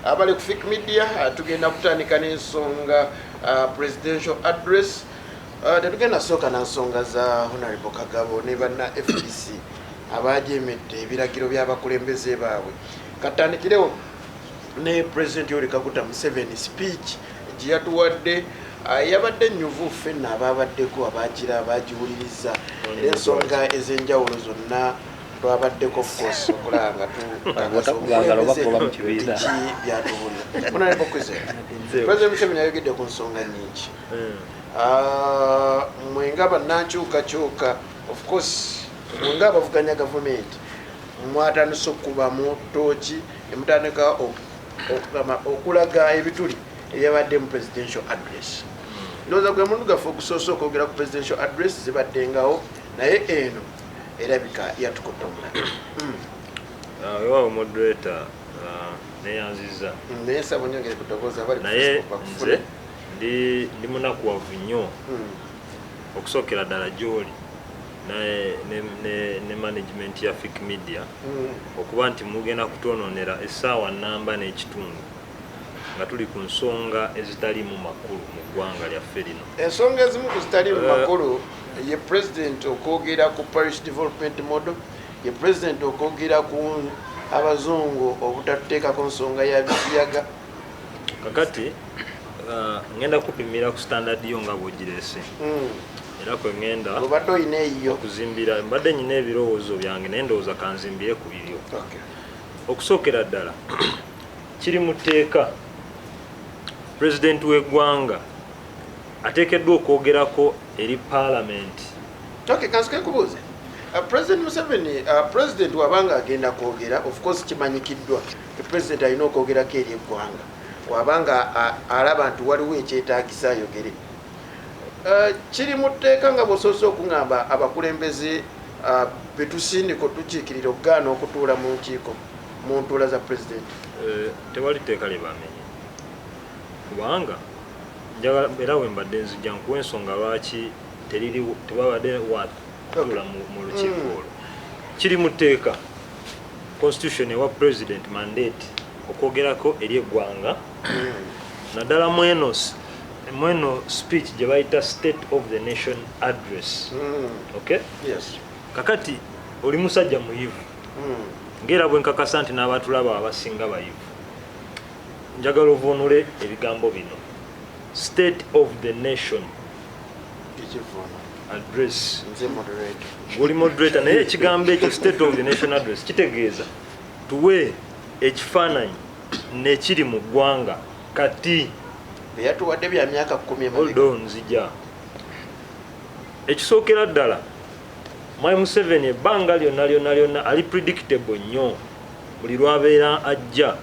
abali ku Fik Media tugenda kutandika n'ensonga presidential address. Tetugenda soka na nsonga za Honorable Kagabo ne banna FDC abajemedde ebiragiro by'abakulembeze baabwe. Katandikirewo ne President Yoweri Kaguta Museveni speech gye yatuwadde yabadde nnyuvu ffenna ababaddeko abagira abagiwuliriza ensonga ez'enjawulo zonna twabaddeko of course okulanga byatubulira. Honorable President Museveni ayogedde ku nsonga nnyingi. Mwenga bannankyukakyuka of course mwenga abavuganya gavumenti mwatandise okuba mu tooki emutandika okulaga ebituli ebyabadde mu presidential address. Ndowooza gwe muntu gaffe okusoosa okwogera ku presidential address zibaddengawo naye eno erabika yatukotomula. Ewa moderator neyanziza naye nsaba onyongere kutogooza abali naye nze ndi munakuwavu nnyo okusookera ddala gy'oli ne management ya Fik Media okuba nti mugenda kutononera essaawa nnamba n'ekitundu nga tuli ku nsonga ezitaliimu makulu mu ggwanga lyaffe lino. Ensonga ezimu ku zitaliimu makulu ye president okwogera ku parish development model, ye president okwogera ku abazungu obutatuteekako nsonga ya bisiyaga. Kakati ngenda kupimira ku standard yo nga bw'ogirese era kwe ngenda obadde oyina eyo okuzimbira mbadde nyina ebirowoozo byange naye ndowooza kanzimbire ku biryo. Okusookera ddala kiri mu tteeka pulezidenti w'eggwanga ateekeddwa okwogerako eri paalamenti. Kansike nkubuuze President Museveni president wabanga agenda kwogera of course kimanyikiddwa president alina okwogerako eri eggwanga wabanga alaba nti waliwo ekyetaagisa ayogere. Kiri mu tteeka nga bw'osoose okuŋŋamba abakulembeze betusindika tukiikirira okugaana okutuula mu nkiiko mu ntuula za president. Tewali tteeka lye bamenye kubanga njagala era we mbadde nzijja nkuwa ensonga lwaki tewabadde watuula mu lukiiko olwo. Kiri mu tteeka constitution ewa president mandate okwogerako eri eggwanga naddala mweno speech gye bayita state of the nation address. Okay? Yes. Kakati oli musajja muyivu ng'era bwe nkakasa nti n'abatulaba abasinga bayivu njagala ovuunule ebigambo bino state of the nation address. Guli moderator naye ekigambo ekyo state of the nation address kitegeeza tuwe ekifaananyi nekiri mu ggwanga kati yatuwadde bya myaka 10 oldo nzija. Ekisookera ddala Mwai Museveni ebbanga lyonna ali predictable nnyo buli lwabeera ajja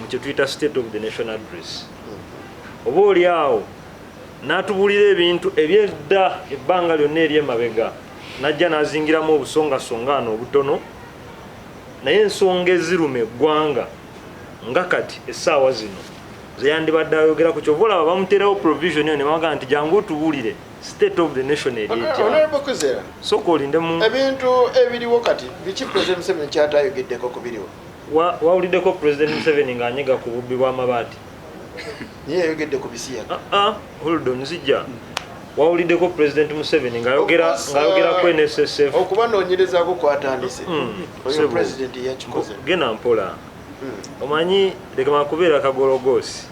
mu kye tuyita state of the nation address. Oba oli awo n'atubulira ebintu ebyedda ebbanga lyonna ery'emabega najja n'azingiramu obusongasongaano obutono naye ensonga eziruma eggwanga nga kati essaawa zino zeyandibadde ayogera ku kyova olaba bamuteerawo provision eyo ne bamugamba nti jangu otubuulire state of the nation eryetya. Soka olinde mu ebintu ebiriwo kati biki President Museveni kyatayogeddeko ku biriwo. Wawuliddeko President Museveni ng'anyega ku bubbi bw'amabaati niye yayogedde ku bisiyaga. Hold on nzija. Wawuliddeko President Museveni ng'ayogera ku NSSF okubanoonyerezaako kwatandise oyo president yakikoze. Gena mpola omanyi lekama kubeera kagologoosi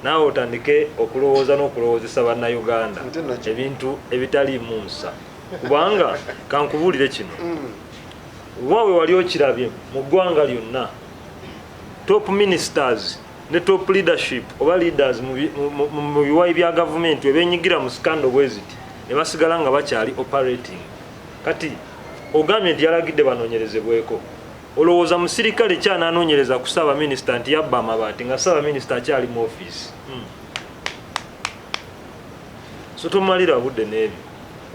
naawe otandike okulowooza n'okulowoozesa bannayuganda ebintu ebitaliimu nsa kubanga kankubuulire kino waawe wali okirabye mu ggwanga lyonna top ministers ne top leadership oba leaders mu biwayi bya gavumenti ebenyigira mu scandal bweziti ne basigala nga bakyali operating. Kati ogambye nti yalagidde banoonyerezebweko olowooza musirikale kyananoonyereza ku ssaaba minisita nti yabba amabaati nga ssaaba minisita akyali mu ofiisi. So tomalira budde n'ebyo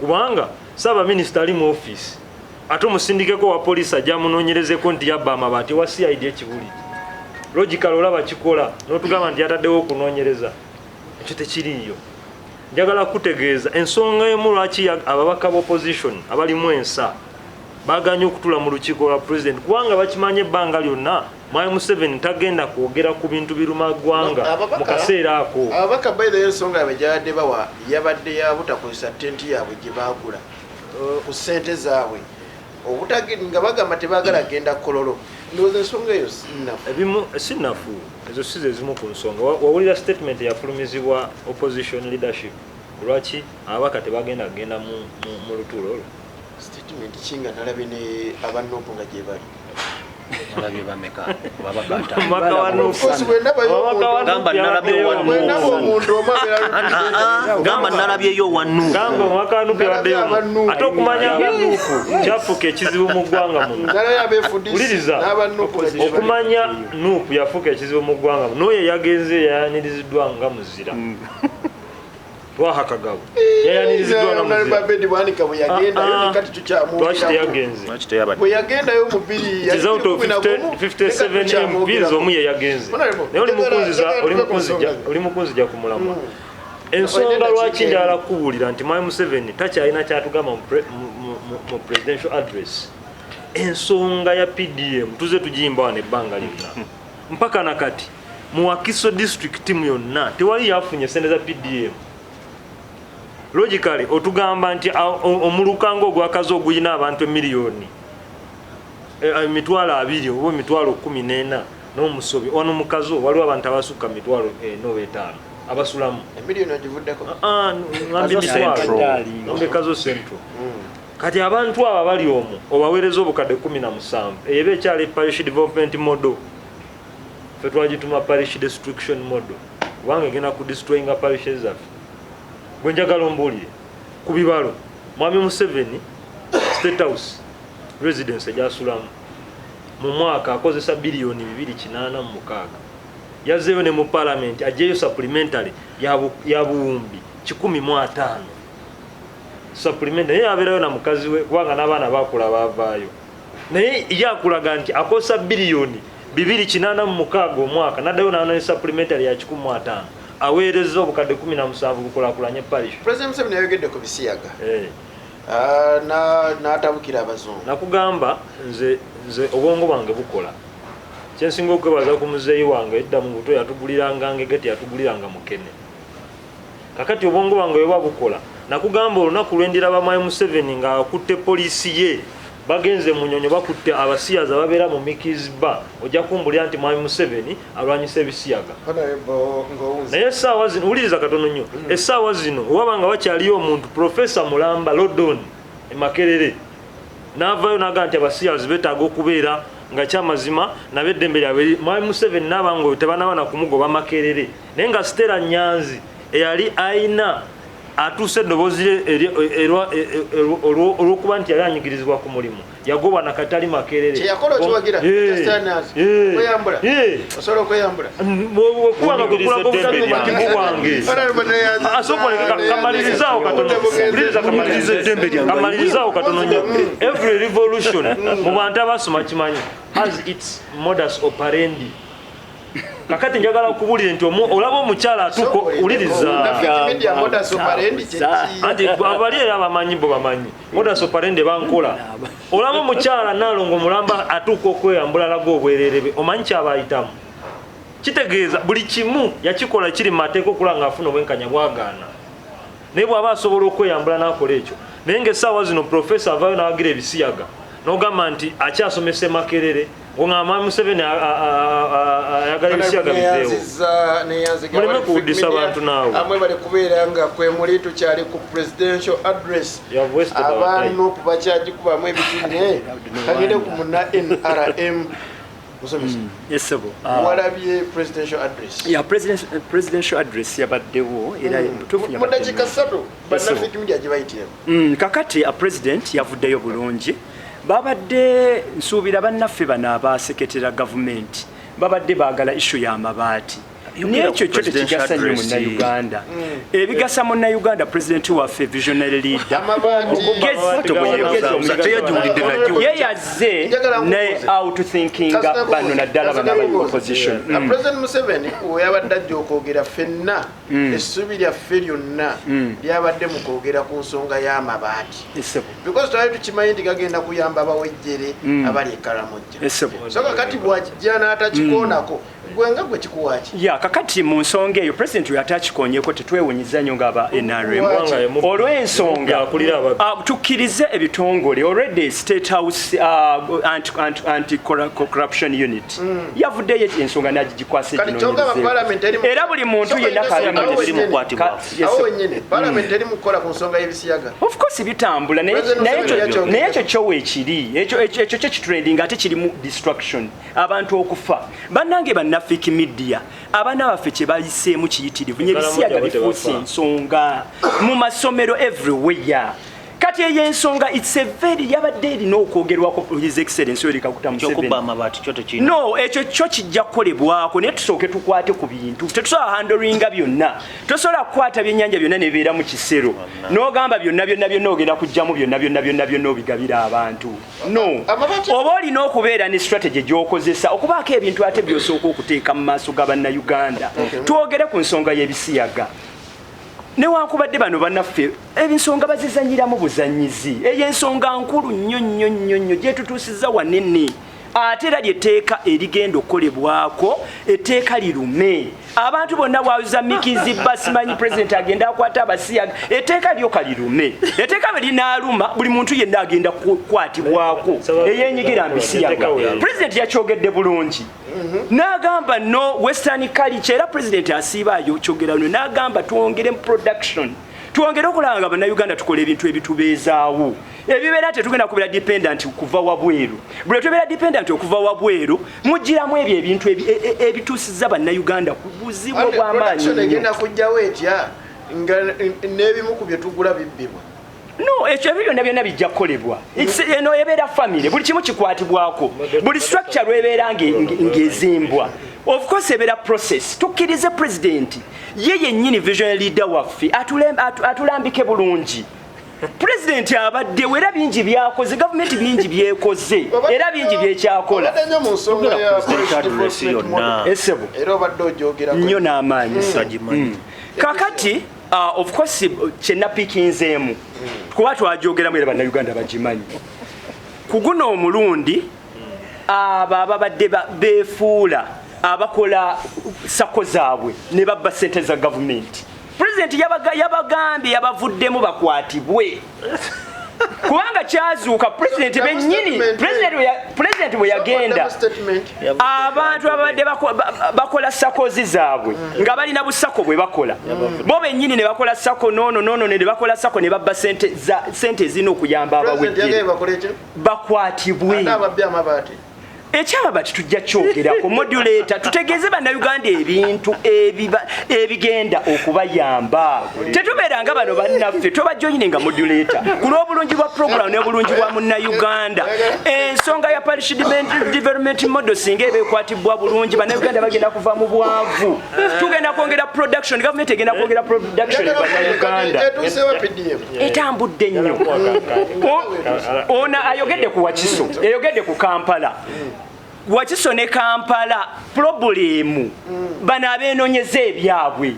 kubanga ssaaba minisita ali mu ofiisi ate omusindikeko wa poliisi ajja amunoonyerezeko nti yabba amabaati wa CID ekibuli logical olaba kikola n'otugamba nti yataddewo okunoonyereza ekyo tekiriiyo. Njagala kutegeeza ensonga emu lwaki ababaka b'opposition abalimu ensa baganye okutula mu lukiiko lwa president kubanga bakimanye ebbanga lyonna Mwai Museveni tagenda kwogera ku bintu biruma ggwanga mu kaseera ako. Ababaka by the ensonga abajadde bawa yabadde ya butakozesa tenti yaabwe gye baagula ku ssente zaabwe nga bagamba tebaagala genda kololo. Ndowooza ensonga eyo ebimu sinafu ezo si ze zimu ku nsonga. Wawulira statement yafulumizibwa opposition leadership lwaki ababaka tebagenda kugenda mu lutuulo olwo. Statement kinga nalabye ne abanoopu nga gye bali nalabye bameka gamba nalabyeyo wanu gamba mwakanupe waddeyo ate okumanya nga nuupu kyafuuka ekizibu mu ggwanga muno. Uliriza okumanya nuupu yafuuka ekizibu mu ggwanga muno. N'oyo yagenze yayaniriziddwa nga muzira Twaha Kagabo yayaniriziddwa nga muzira lwaki teyagenze. Bwe yagendayo mu 57 MPs omu ye yagenze naye oli mukunzija ku mulamwa. Ensonga lwaki njala kuwulira nti Mwai Museveni takyalina kyatugamba mu presidential address. Ensonga ya PDM tuze tugiyimba wano ebbanga lyonna mpaka nakati mu Wakiso district team yonna tewali yafunye sente za PDM. Logically otugamba nti omulukanga ogwakazi oguyina abantu emiliyoni emitwalo 2 oba emitwalo 14 n'omusobi wano mukazo waliwo abantu abasukka emitwalo 4 5 abasulamu emiliyoni agivuddeko ngambe kazo central. Kati abantu aba bali omwo obaweereza obukadde 17 eba ekyali parish development model fe twagituma parish destruction model kubanga egenda ku destroyinga parishes zaffe. Bwe njagala ombuulire ku bibalo Mwami Museveni State House residence egyasulamu mu mwaka akozesa biliyoni 286 yazzeeyo ne mu parliament ajeyo supplementary ya buwumbi 15 supplementary naye abeerayo na mukazi we kubanga n'abaana bakula baavaayo naye yakulaga nti akosa biliyoni 286 omwaka naddayo ne supplementary ya 15 aweereza obukadde 17 bukulakulanye parish. President Museveni yayogedde ku bisiyaga n'atabukira abazungu. Nakugamba nze obwongo bwange bukola kyensinga okwebaza ku muzeeyi wange edda mu buto yatuguliranga ngegeti yatuguliranga mukene. Kakati obwongo bwange bwe bukola nakugamba olunaku lwendiraba Mwai Museveni nga akutte poliisi ye bagenze mu Nyonyo bakutte abasiyaza babeera mu Mikizba ojja kumbulira nti Mwai Museveni alwanyisa ebisiyaga. Naye essaawa zino wuliriza katono nnyo essaawa zino owabanga wakyaliyo omuntu Profesa Mulamba Lodon e Makerere n'avaayo n'agamba nti abasiyazi beetaaga okubeera nga kyamazima nabeddembe lyabwe. Mwai Museveni n'abango tebanabana kumugoba Makerere naye nga Stella Nyanzi eyali ayina atuuse eddoboozi olw'okuba nti yali anyigirizibwa ku mulimu yagobwa na Katali Makerere. Okubanga kukulaga obutaddembe bwange kamalirizawo katono nnyo. Every revolution mu bantu abasoma kimanyi has its modus operandi. Kakati njagala kubulira nti olaba omukyala atuko uliriza andi abali abamanyi bo bamanyi modus operandi bankola. Olaba omukyala Nalongo Mulamba atuko okweyambula lago obwererebe omanyi kyabayitamu kitegeeza buli kimu yakikola kiri mateeko okulanga afuna obwenkanya bwagaana naye bw'aba asobola okweyambula n'akola ekyo. Naye ng'essaawa zino Profesa avaayo n'awagira ebisiyaga n'ogamba nti akyasomesa Makerere nga Mwai Museveni ayagala ebisiyaga bizeewo muleme kuwuddisa abantu naawe amwe bali kubeera nga kwe muli tukyali ku presidential address abantu bakyagikubamu ebitune kagende ku muna NRM walabye presidential address presidential address yabaddewo era mu dakiika 3 bannaffe media gye bayitiramu kakati president yavuddeyo bulungi. Babadde nsuubira bannaffe bano abaseketera gavumenti babadde baagala issue y'amabaati nekyo kyo tekigasa nnyo munnayuganda ebigasa munnayuganda pulezidenti waffe visionary leader yeyaze ne outthinkinga bano naddala bano opposition President Museveni yabadde ajja okwogera ffenna essuubi lyaffe lyonna lyabadde mu kwogera ku nsonga y'amabaati because twali tukimanyi nti gagenda kuyamba abawejjere abali ekalamojja so kakati bw'akijja n'atakikoonako gwenga gwe kikuwaaki ya kakati mu nsonga eyo president oyo atakikonyeko tetwewunyiza nnyo ng'aba NRM olw'ensonga tukkirize ebitongole already state house anti-corruption unit yavuddeyo ensonga nagigikwasa era buli muntu yenna parliament eri mukukola ku nsonga y'ebisiyaga of course bitambula naye ekyo kyowe ekiri ekyo kyo kitrending ate kirimu distraction abantu okufa bannange bannafiki media abaana baffe kye bayiseemu kiyitirivu nye bisiyaga bifuuse ensonga mu masomero everywhere kati eyo ensonga it's a very yabadde erina okwogerwako his excellence Yoweri Kaguta Museveni no ekyo kyo kijja kukolebwako naye tusooke tukwate ku bintu tetusobola handlinga byonna tosobola kukwata byennyanja byonna ne bibeera mu kisero n'ogamba byonna ogenda kujjamu byonna obigabira abantu no oba olina okubeera ne strategy gy'okozesa okubaako ebintu ate byosooka okuteeka mu maaso g'abannayuganda twogere ku nsonga y'ebisiyaga newankubadde bano bannaffe ebisonga bazizanyiramu buzanyizi eyo ensonga nkulu nnyo gyetutuusizza wanene ate era lyetteeka erigenda okukolebwako etteeka lirume abantu bonna bwazamikizibwa simanyi pulezidenti agenda akwata abasiyaga etteeka lyo kalirume etteeka bwe linaaluma buli muntu yenna agenda kukwatibwako eyeenyigira mbisiyaga pulezidenti yakyogedde bulungi n'agamba no western culture era pulezidenti asiibaayo kyogerano n'agamba twongere mu production twongere okulaba nga bannayuganda tukola ebintu ebitubeezaawo ebibeera tetugenda kubeera dependent kuva wabweru bwe tubeera dependent okuva wabweru mugiramu ebyo ebintu ebituusizza bannayuganda ku buzibu obw'amaanyi egenda kujjawo etya nga n'ebimu ku bye tugula bibbibwa no ekyo byonna bijja kukolebwa eno ebeera family buli kimu kikwatibwako buli structure lwebeera ng'ezimbwa of course ebeera process tukkirize president ye yennyini visionary leader waffe atulambike bulungi president abaddewo era bingi byakoze gavumenti bingi byekoze era bingi byekyakola nnyo n'amaanyi kakati of course kyenapikinzeemu kuba twajogeramu era bannayuganda bagimanyi ku guno omulundi abo ababadde beefuula abakola sako zaabwe ne babba ssente za gavumenti pulezidenti yabagambye yabavuddemu bakwatibwe kubanga kyazuuka pulezidenti bennyini pulezidenti bwe yagenda abantu ababadde bakola sakozi zaabwe nga balina busako bwe bakola bo bennyini ne bakola sako nono ne bakola sako ne babba sente ezina okuyamba abawejjere bakwatibwe ekyamabati tujja kyogerako modulator tutegeeze bannayuganda ebintu ebigenda okubayamba tetubeera nga bano bannaffe tobajjoyine nga modulator ku lw'obulungi bwa program n'obulungi bwa munnayuganda ensonga ya parish development model singa eba ekwatibwa bulungi bannayuganda bagenda kuva mu bwavu tugenda kwongera production gavumenti egenda kwongera production bannayuganda etambudde nnyo ono ayogedde ku Wakiso eyogedde ku Kampala Wakiso ne Kampala problemu bano abeenoonyeza ebyabwe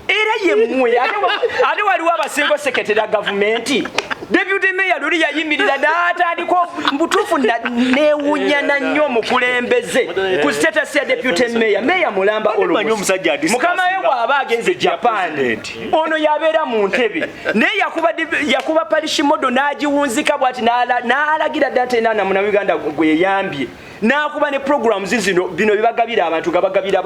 era yemmwe ate waliwo abasingo sekretera gavumenti deputy mayor luli yayimirira n'atandika mbutuufu neewunyana nnyo omukulembeze ku status ya deputy mayor Mulamba Olomusi mukama we bw'aba agenze Japan ono yabeera mu ntebe naye yakuba parish modo n'agiwunzika bw'ati n'alagira ddala tenaana munnayuganda gwe yeyambye n'akuba ne programs zino bino bibagabira abantu nga bagabira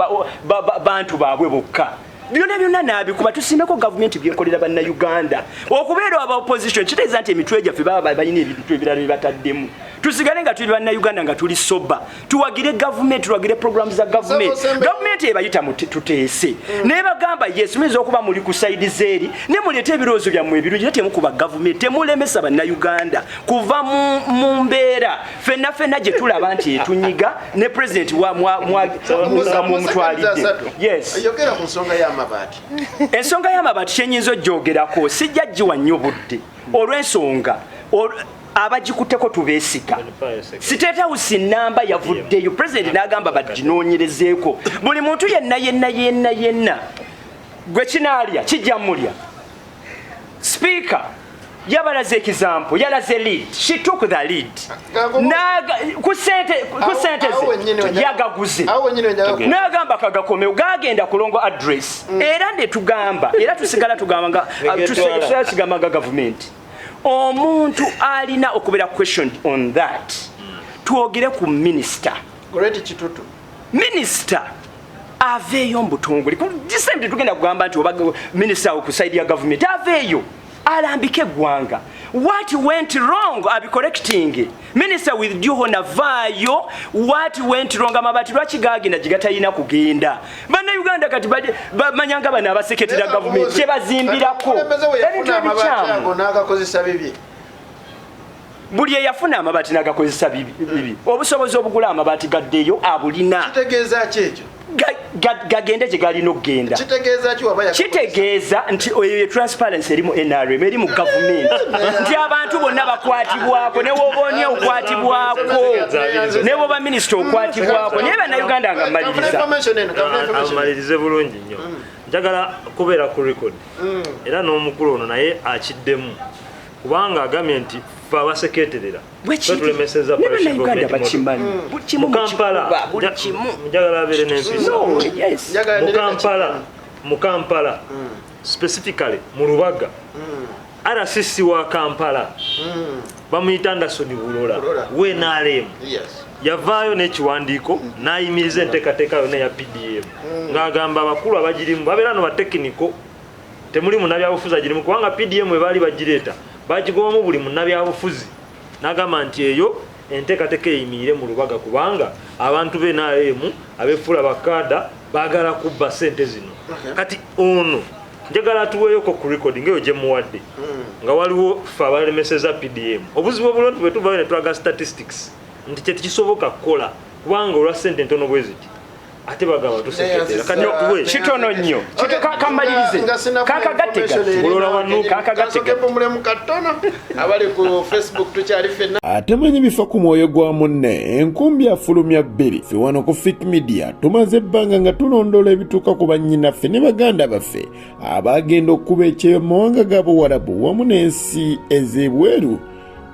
bantu baabwe bokka byonna nabikuba tusimbeko gavumenti byekolera bannayuganda okubeera aba opposition kitegeeza nti emitwe gyaffe baba balina ebintu ebirala bye bataddemu tusigale nga tuli bannayuganda nga tuli soba tuwagire gavumenti tuwagire programu za gavumenti ebayita tuteese naye bagamba yes muyinza okuba muli ku saidi zeeri ne muleeta ebirowoozo byammwe ebirungi temukuba gavumenti temulemesa bannayuganda kuva mu mbeera fenna gye tulaba nti etunyiga ne pulezidenti mumutwalidde ensonga y'amabaati kyenyinza ogyogerako sijja giwa nnyo budde olw'ensonga abagikutteko tubeesiga State House namba yavuddeyo pulezidenti n'agamba baginoonyerezeeko buli muntu yenna gwe kinaalya kijja mulya speaker yabalaze example yalaze lead she took the lead ku sente yagaguze n'agamba kagakomeo gagenda kulongo address era ne tugamba era tusigala tugamba nga government omuntu alina okubeera question on that tuogere ku minister aveeyo mbutongole disembe tugenda kugamba nti oba minister ku side ya government aveeyo alambike eggwanga what went wrong abi correcting minister with due honor vaayo what went wrong amabaati lwaki gagenda gigatayina kugenda bannayuganda kati bamanyanga bano abaseketera government kyebazimbirako buli eyafuna amabaati n'agakozesa bibi obusobozi obugula amabaati gaddeyo abulina kitegeeza ki ekyo gagende gye galina okugenda kitegeeza nti oyo transparency eri mu NRM eri mu gavumenti nti abantu bonna bakwatibwako ne woba oni okwatibwako ne woba minisita okwatibwako naye bannayuganda nga mmalirize bulungi nnyo njagala kubeera ku record era n'omukulu ono naye akiddemu kubanga agambye nti fe abaseketerera twetulemeseza Mukampala njagala abeere n'empisa mu Kampala specifically mu Lubaga RCC wa Kampala bamuyita Anderson Bulola WNRM yavaayo n'ekiwandiiko n'ayimiriza enteekateeka yonna eya PDM ng'agamba abakulu abagirimu babeera no batekiniko temuli munnabyabufuzi agirimu kubanga PDM we baali bagireeta bagigobamu buli munnabyabufuzi n'agamba nti eyo enteekateeka eyimirire mu Lubaga kubanga abantu b'NRM abeefuula bakaada baagala kubba ssente zino kati ono njagala atuweeyoko ku recording eyo gye muwadde nga waliwo fe abalemeseza PDM obuzibu obulungi bwe tuvaayo ne tulaga statistics nti kye tekisoboka kukola kubanga olwa ssente ntono bwe ziti ate bagaba tuseketera kati okuwe kitono nnyo kamalirize kakagattega Bulola wanuka kakagattega mulemu katono abali ku Facebook tukyali fenna atemanyi bifa ku mwoyo gwa munne enkumbi afulumya bbiri fe wano ku Fik Media tumaze ebbanga nga tulondola ebituuka ku bannyinaffe ne baganda baffe abagenda okuba ekyeyo mu mawanga g'Abuwarabu wamu n'ensi ez'ebweru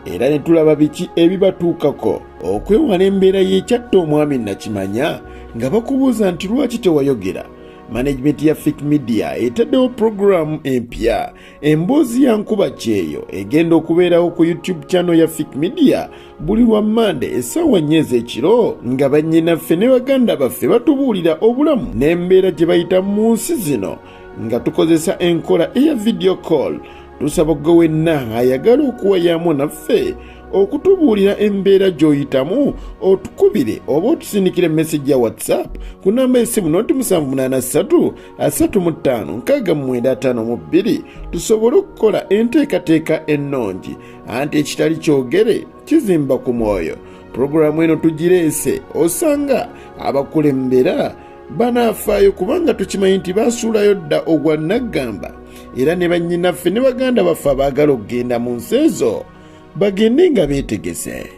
era ne tulaba biki ebibatuukako okwewala embeera y'ekyatta omwami Nakimanya nga bakubuuza nti lwaki tewayogera. Management ya Fik Media etaddewo programu empya emboozi ya nkuba kyeyo egenda okubeerawo ku YouTube channel ya Fik Media buli lwa Monday essaawa 4 ez'ekiro nga bannyinaffe ne baganda baffe batubuulira obulamu n'embeera gye bayita mu nsi zino nga tukozesa enkola eya video call. Tusaba gwe wenna ayagala okuwayaamu naffe okutubuulira embeera gy'oyitamu otukubire oba otusindikire message ya WhatsApp ku namba y'essimu 0783 35 6952 tusobole okukola enteekateeka ennungi anti ekitali kyogere kizimba ku mwoyo. Puroguramu eno tugireese osanga abakulembera banaafaayo kubanga tukimanyi nti baasuulayo dda ogwa naggamba era ne bannyinaffe ne baganda baffe abaagala okugenda mu nsi ezo bagende nga beetegese.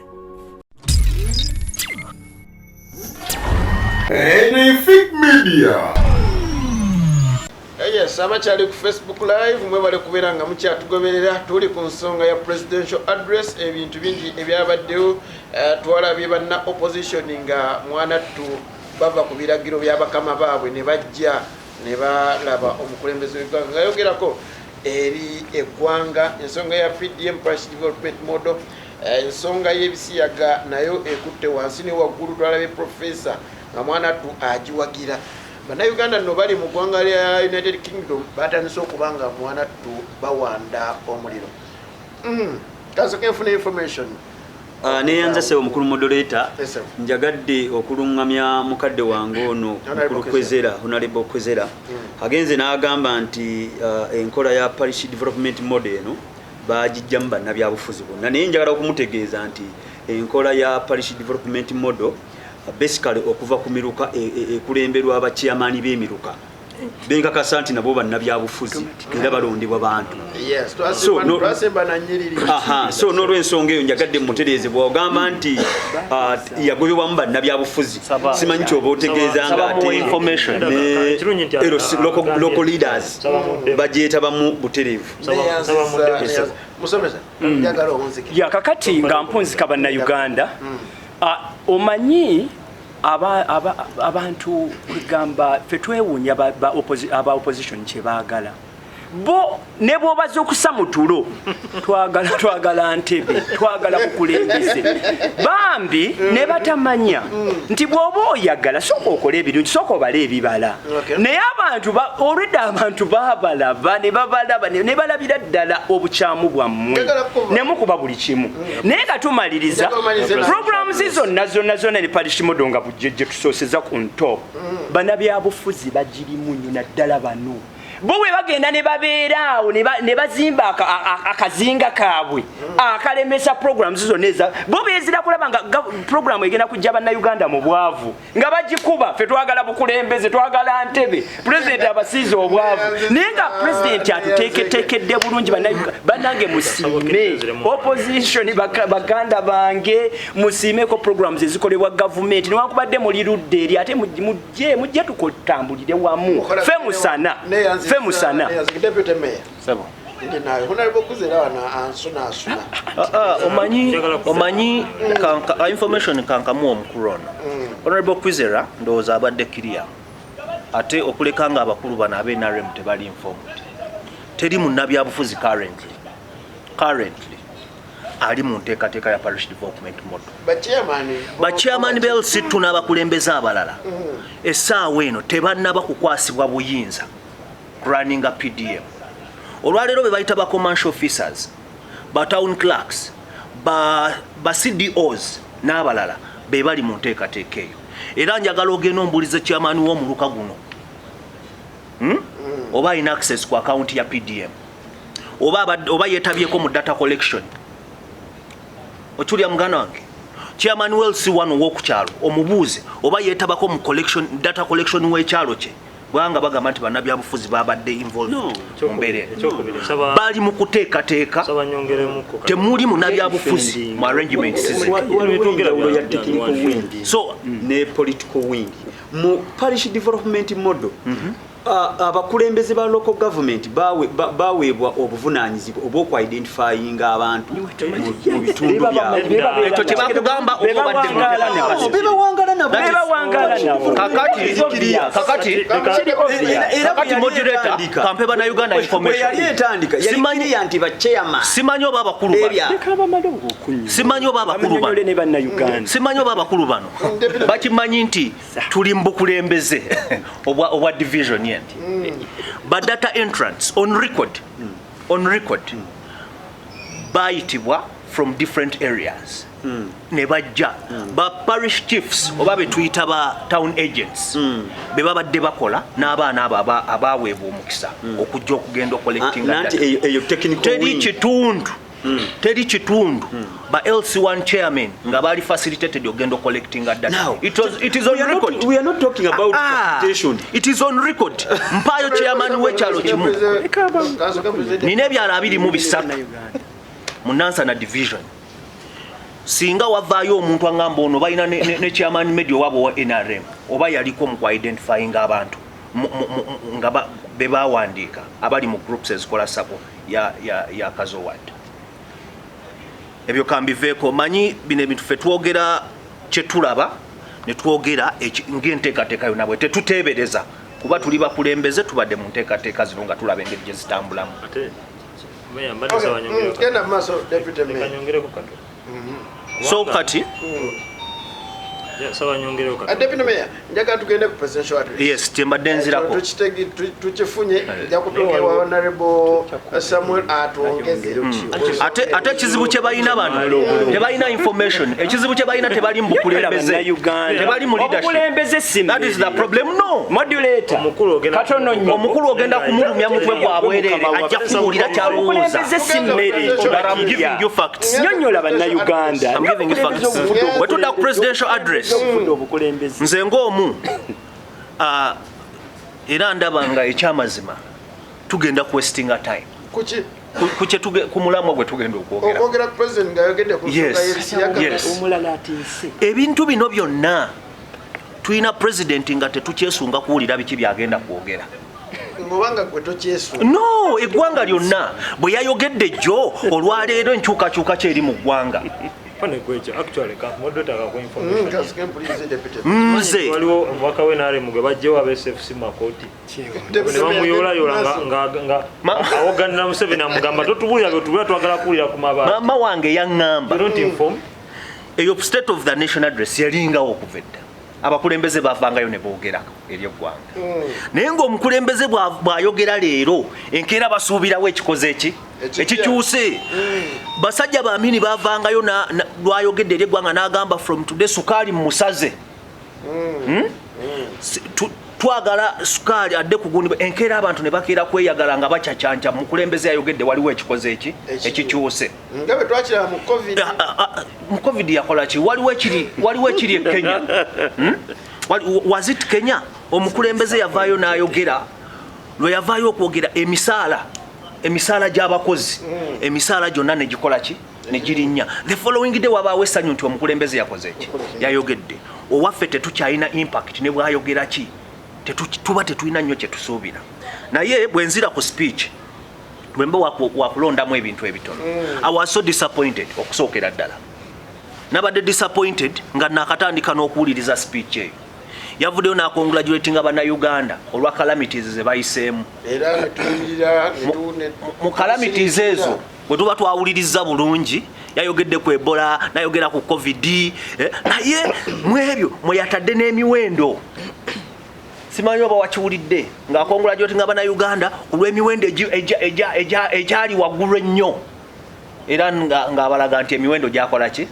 Fik Media. Yes, abakyali ku Facebook live mwebale kubeera nga mukyatugoberera tuli ku nsonga ya presidential address ebintu bingi ebyabaddewo twalabye banna opposition nga mwanattu bava ku biragiro by'abakama baabwe ne bajja ne balaba omukulembeze w'eggwanga nga yogerako eri eggwanga ensonga ya PDM Price Development Model ensonga y'ebisiyaga nayo ekutte wansi ne waggulu twalabye professor nga mwanattu agiwagira. Bannayuganda nno bali mu ggwanga lya United Kingdom batandise okubanga mwanattu bawanda omuliro. Kansoke nfuna information neyanza sebo mukulu moderator njagadde okulungamya mukadde wange ono mukulu Kwezera Honorable Kwezera agenze n'agamba nti enkola ya parish development model eno bagijjamu bannabyabufuzi bonna naye njagala okumutegeeza nti enkola ya parish development model basically okuva ku miruka ekulemberwa abachairman b'emiruka benkakasa nti nabo bannabyabufuzi era balondebwa bantu so n'olwensonga eyo njagadde mutereeze bw'ogamba nti yagobebwamu bannabyabufuzi simanyi kyoba otegeeza nga ate local leaders bagyetabamu butereevu yakakati nga mpunzika bannayuganda omanyi abantu kwegamba fe twewuunya aba opposition kye baagala bo ne bw'obaza okusa mu tulo twagala Ntebe twagala bukulembeze bambi ne batamanya nti bw'oba oyagala sooka okola ebirungi sooka obala ebibala naye olwedde abantu babalaba ne babalaba ne balabira ddala obukyamu bwammwe ne mukuba buli kimu naye nga tumaliriza programs zonna ne parish model nga bujjejje tusooseza ku nto bannabyabufuzi bagirimu nnyo naddala bano bo bwe bagenda ne babeeraawo ne bazimba akazinga kaabwe akalemesa programs zonna eza bo beezira kulaba nga programu egenda kujja bannayuganda mu bwavu nga bagikuba fe twagala bukulembeze twagala Ntebe pulezidenti abasiize obwavu naye nga pulezidenti atuteeketeekedde bulungi bannange musiime opposition baganda bange musiimeko programs ezikolebwa gavumenti newankubadde muli ludde eri ate mujje tukotambulire wamu fe musana omanyi information kankamu omukulu ono Honorable Kwizera ndowooza abadde clear ate okuleka nga abakulu bano ab'NRM tebali informed teri munnabyabufuzi currently ali mu nteekateeka ya parish development model bachairman b'LC2 n'abakulembeze abalala essaawa eno tebannaba kukwasibwa buyinza running a PDM olwaleero be bayita ba commercial officers ba town clerks ba CDOs n'abalala be bali mu nteekateeka eyo era njagala ogenda ombulize chairman w'omuluka guno oba alina access ku account ya PDM oba yeetabyeko mu data collection okyulya muganda wange chairman LC1 ow'okukyalo omubuuze oba yeetabako mu data collection w'ekyalo kye bwanga bagamba nti bannabyabufuzi babadde involved mu mbeera bali mu kuteekateeka temuli munnabyabufuzi mu arrangement so ne political wing mu parish development model abakulembeze ba local government baweebwa obuvunaanyizibwa obw'okwidentifyinga abantu mu bitundu byabwe ekyo kye bakugamba obadde bebawangala nabo kakati moderator kampe bannayuganda information yali etandika yali nti ba chairman simanyi oba abakulu bano bakimanyi nti tuli mu bukulembeze obwa division yendi but data entrance on record bayitibwa from different areas ne bajja ba parish chiefs oba betuyita ba town agents be babadde bakola n'abaana abo abaweebwa omukisa okujja okugenda collecting teri kitundu ba LC1 chairman nga bali facilitated ogenda collecting data. It is on record. We are not talking about facilitation. It is on record. Mpayo chairman w'ekyalo kimu nina ebyalo 23 mu Nansana division. Singa wavaayo omuntu angamba ono balina ne chairman media wabo wa NRM oba yaliko mu identifying abantu nga bebawandiika abali mu groups ezikola sako ya Kazowad. Ebyo kambiveeko manyi bino ebintu ffe twogera kye tulaba ne twogera ng'enteekateeka yonna bwe tetuteebereza kuba tuli bakulembeze tubadde mu nteekateeka zino nga tulaba engeri gye zitambulamu. Genda mu maaso Deputy Mayor. So kati sawa nyongero ka Deputy Mayor njaga tugende ku presidential address. Yes, tembadenzirako. Tukifunye nja kutokewa honorable Samuel atwongeze. Ate kizibu kye balina bano tebalina information. Ekizibu kye balina tebali mu bukulembeze. Tebali mu leadership. That is the problem. No. Modulator. Omukulu ogenda kumulumya mutwe gwa bwerere ajja kuwulira kyalowooza. I'm giving you facts. Nyonyola bannayuganda. I'm giving you facts. Wetudda ku presidential address. Nze ng'omu era ndaba nga ekyamazima tugenda kwestinga time. Kuki? Ku mulamwa gwe tugenda okwogera. Okwogera ku president ng'ayogedde ku nsonga y'ebisiyaga. Omulala atinse. Ebintu bino byonna tulina president nga tetukyesunga kuwulira biki byagenda kwogera. Ngobanga gwe tokyesunga. No, eggwanga lyonna bwe yayogedde jjo olwaleero enkyukakyuka kyeri mu ggwanga. Actually, modota ka information. Nze Waliwo omwaka we nare mugwe bajjewo abSFC makoti. Ne bamuyola yola nga awoganira Museveni amugamba totubulira tubula twagala kulira ku mabanga. mama wange yaŋŋamba Don't inform. eyo state of the nation address yalingawo okuva edda. Abakulembeze bavangayo ne boogerako eri eggwanga. Naye ng'omukulembeze bw'ayogera leero enkeera basuubirawo ekikoze ekikyuse. Basajja baamini bavangayo lwayogedde eri eggwanga n'agamba from today sukaali musaze. Twagala sukaali adde kugundibwa enkeera abantu ne bakeera kweyagala nga bacacanca mukulembeze ayogedde waliwo ekikoze ekikyuse. Nga bwe twakira mu COVID. Mu COVID yakola ki? Waliwo ekiri e Kenya. Was it Kenya? Omukulembeze yavaayo n'ayogera lwe yavaayo okwogera emisaala gy'abakozi. Emisaala gyonna ne gikola ki? Ne girinnya. The following day wabaawo essanyu nti omukulembeze yakoze ki? Yayogedde. Owaffe tetukyalina impact ne bwayogera ki? Tuba tetulina nnyo kye tusuubira. Naye bwe nzira ku speech bwe mba wakulondamu ebintu ebitono. I was so disappointed okusookera ddala. Nabadde disappointed nga nakatandika n'okuwuliriza speech eyo. Yavuddeyo n'akongratulatinga bannayuganda olwa calamities ze bayiseemu. Era netulira mu calamities ezo bwe tuba twawuliriza bulungi yayogedde ku Ebola nayogera ku COVID naye mu ebyo mwe yatadde n'emiwendo. Simanyi oba wakiwulidde ng'akongratulatinga bannayuganda olw'emiwendo egyali waggulu ennyo. Era ng'abalaga nti emiwendo gyakola ki?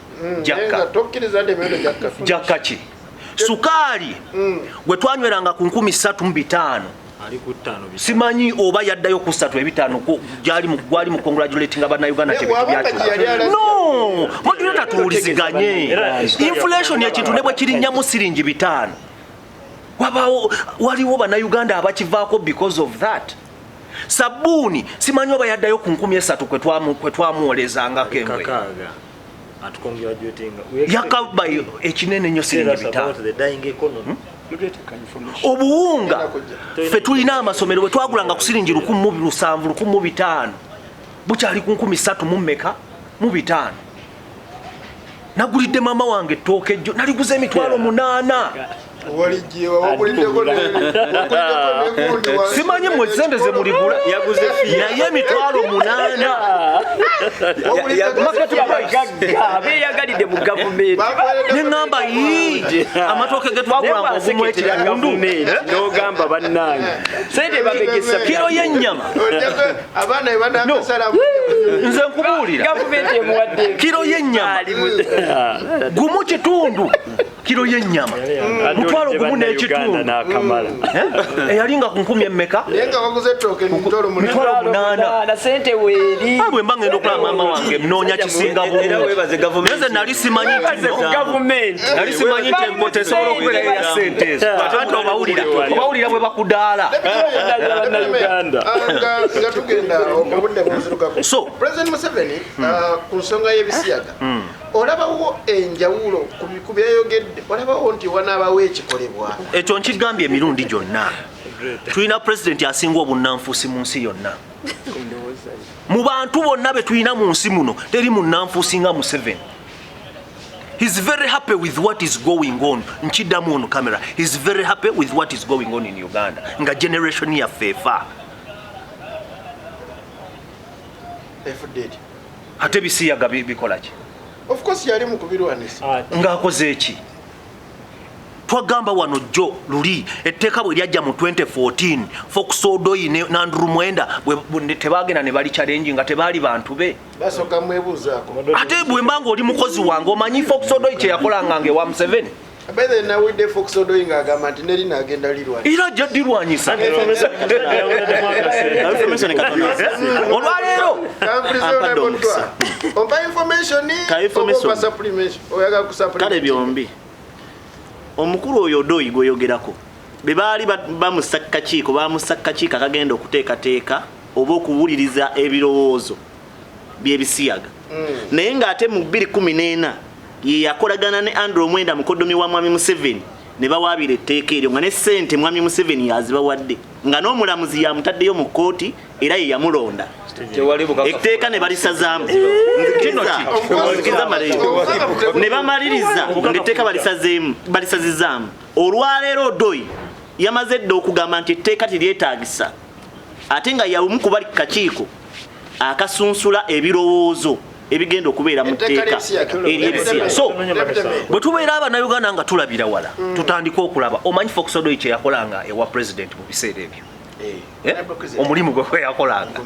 Jakka ki? Sukaali gwe twanyweranga ku 3,500 simanyi oba yaddayo ku 3,500 gwali mu congratulating bannayuganda tebintu byakyula. No, moduleta tuwuliziganye. Inflation ekintu ne bwe kirinnyamu siringi 5 waliwo bannayuganda abakivaako because of that. Sabuni simanyi oba yaddayo ku 3,000 kwe twamuwolezangako engoye. Yakaba ekinene nnyo siringi 5. Obuwunga ffe tulina amasomero bwe twagulanga ku siringi 1,700 1,500 bukyali ku 3,000 mu 5. Nagulidde mama wange ettooke ejjo naliguze $8,000. Simanyi mwe sente ze muligula yaguze naye $8,000 beyagalidde mu gavumenti neŋŋamba amatooke ge twagulanga ogumu ekitundu n'ogamba bannange sente babegesa kiro y'ennyama nze nkubuulira gavumenti emuwadde kiro y'ennyama gumu kitundu kiro y'ennyama mutwalo gumu n'ekitundu eyalinga ku 10,000 sente weeri bwe mba ngenda okulaba maama wange mnoonya kisinga bulungi nze nali simanyi nti tesobola okubeera ya sente ezo ate obawulira bwe bakudaala. nga tugenda obudde bunzirugako President Museveni ku nsonga y'ebisiyaga olabawo enjawulo ku byayogedde olabawo nti wanaabawo ekikolebwa. Ekyo nkigambye emirundi gyonna tulina pulezidenti asinga obunnanfuusi mu nsi yonna. Mu bantu bonna be tulina mu nsi muno teri munnanfuusi nga Museveni. He's very happy with what is going on. Nchiddamu on camera. He's very happy with what is going on in Uganda. Nga generation ya fefa. Ate bisiyaga bikola ki? Of course yali mu kubirwanisa. Ng'akoze eki? twagamba wano jjo luli etteeka bwe lyajja mu 2014 Fox Odoi ne Andrew Mwenda tebagenda ne bali challenge nga tebaali bantu be basoka mwebuuzaako ate bwe mbanga oli mukozi wange omanyi Fox Odoi kye yakolanga nge wa Museveni Abethe na wide Fox Odoi ngagamba nti neri nagenda lirwanya ira jaddirwanyisa olwaleero ompa information oba supplement oyaga ku supplement kale byombi omukulu oyo Odoi goyogerako be baali bamusakka kiiko akagenda okuteekateeka oba okuwuliriza ebirowoozo by'ebisiyaga naye ng'ate mu 2014 ye yakolagana ne Andrew Mwenda mukodomi wa Mwami Museveni ne bawaabira etteeka eryo nga ne ssente Mwami Museveni yazibawadde nga n'omulamuzi yamutaddeyo mu kkooti era ye yamulonda etteeka ne balisazaamu ne bamaliriza ng'etteeka balisazizaamu olwaleero Odoi yamaze dde okugamba nti etteeka teryetaagisa ate nga yalumu ku bali kakiiko akasunsula ebirowoozo ebigenda okubeera mu tteeka ery'ebisiya so bwe tubeera abannayuganda nga tulabira wala tutandika okulaba omanyi Fox Odoi kye yakolanga ewa president mu biseera ebyo omulimu gwe yakolanga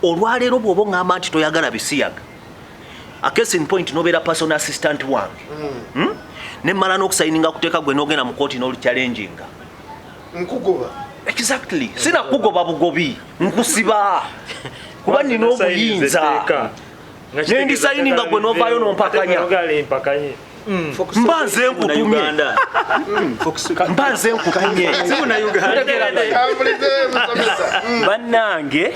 olwaleero bw'oba ngamba nti toyagala bisiyaga a case in point nobeera personal assistant wange ne mmala n'okusayininga kuteeka gwe n'ogenda mu kooti n'oluchallenginga nkugoba exactly sina kugoba bugobi nkusiba kuba nina obuyinza nendisayininga gwe novaayo nompakanya mba nze nkutumye bannange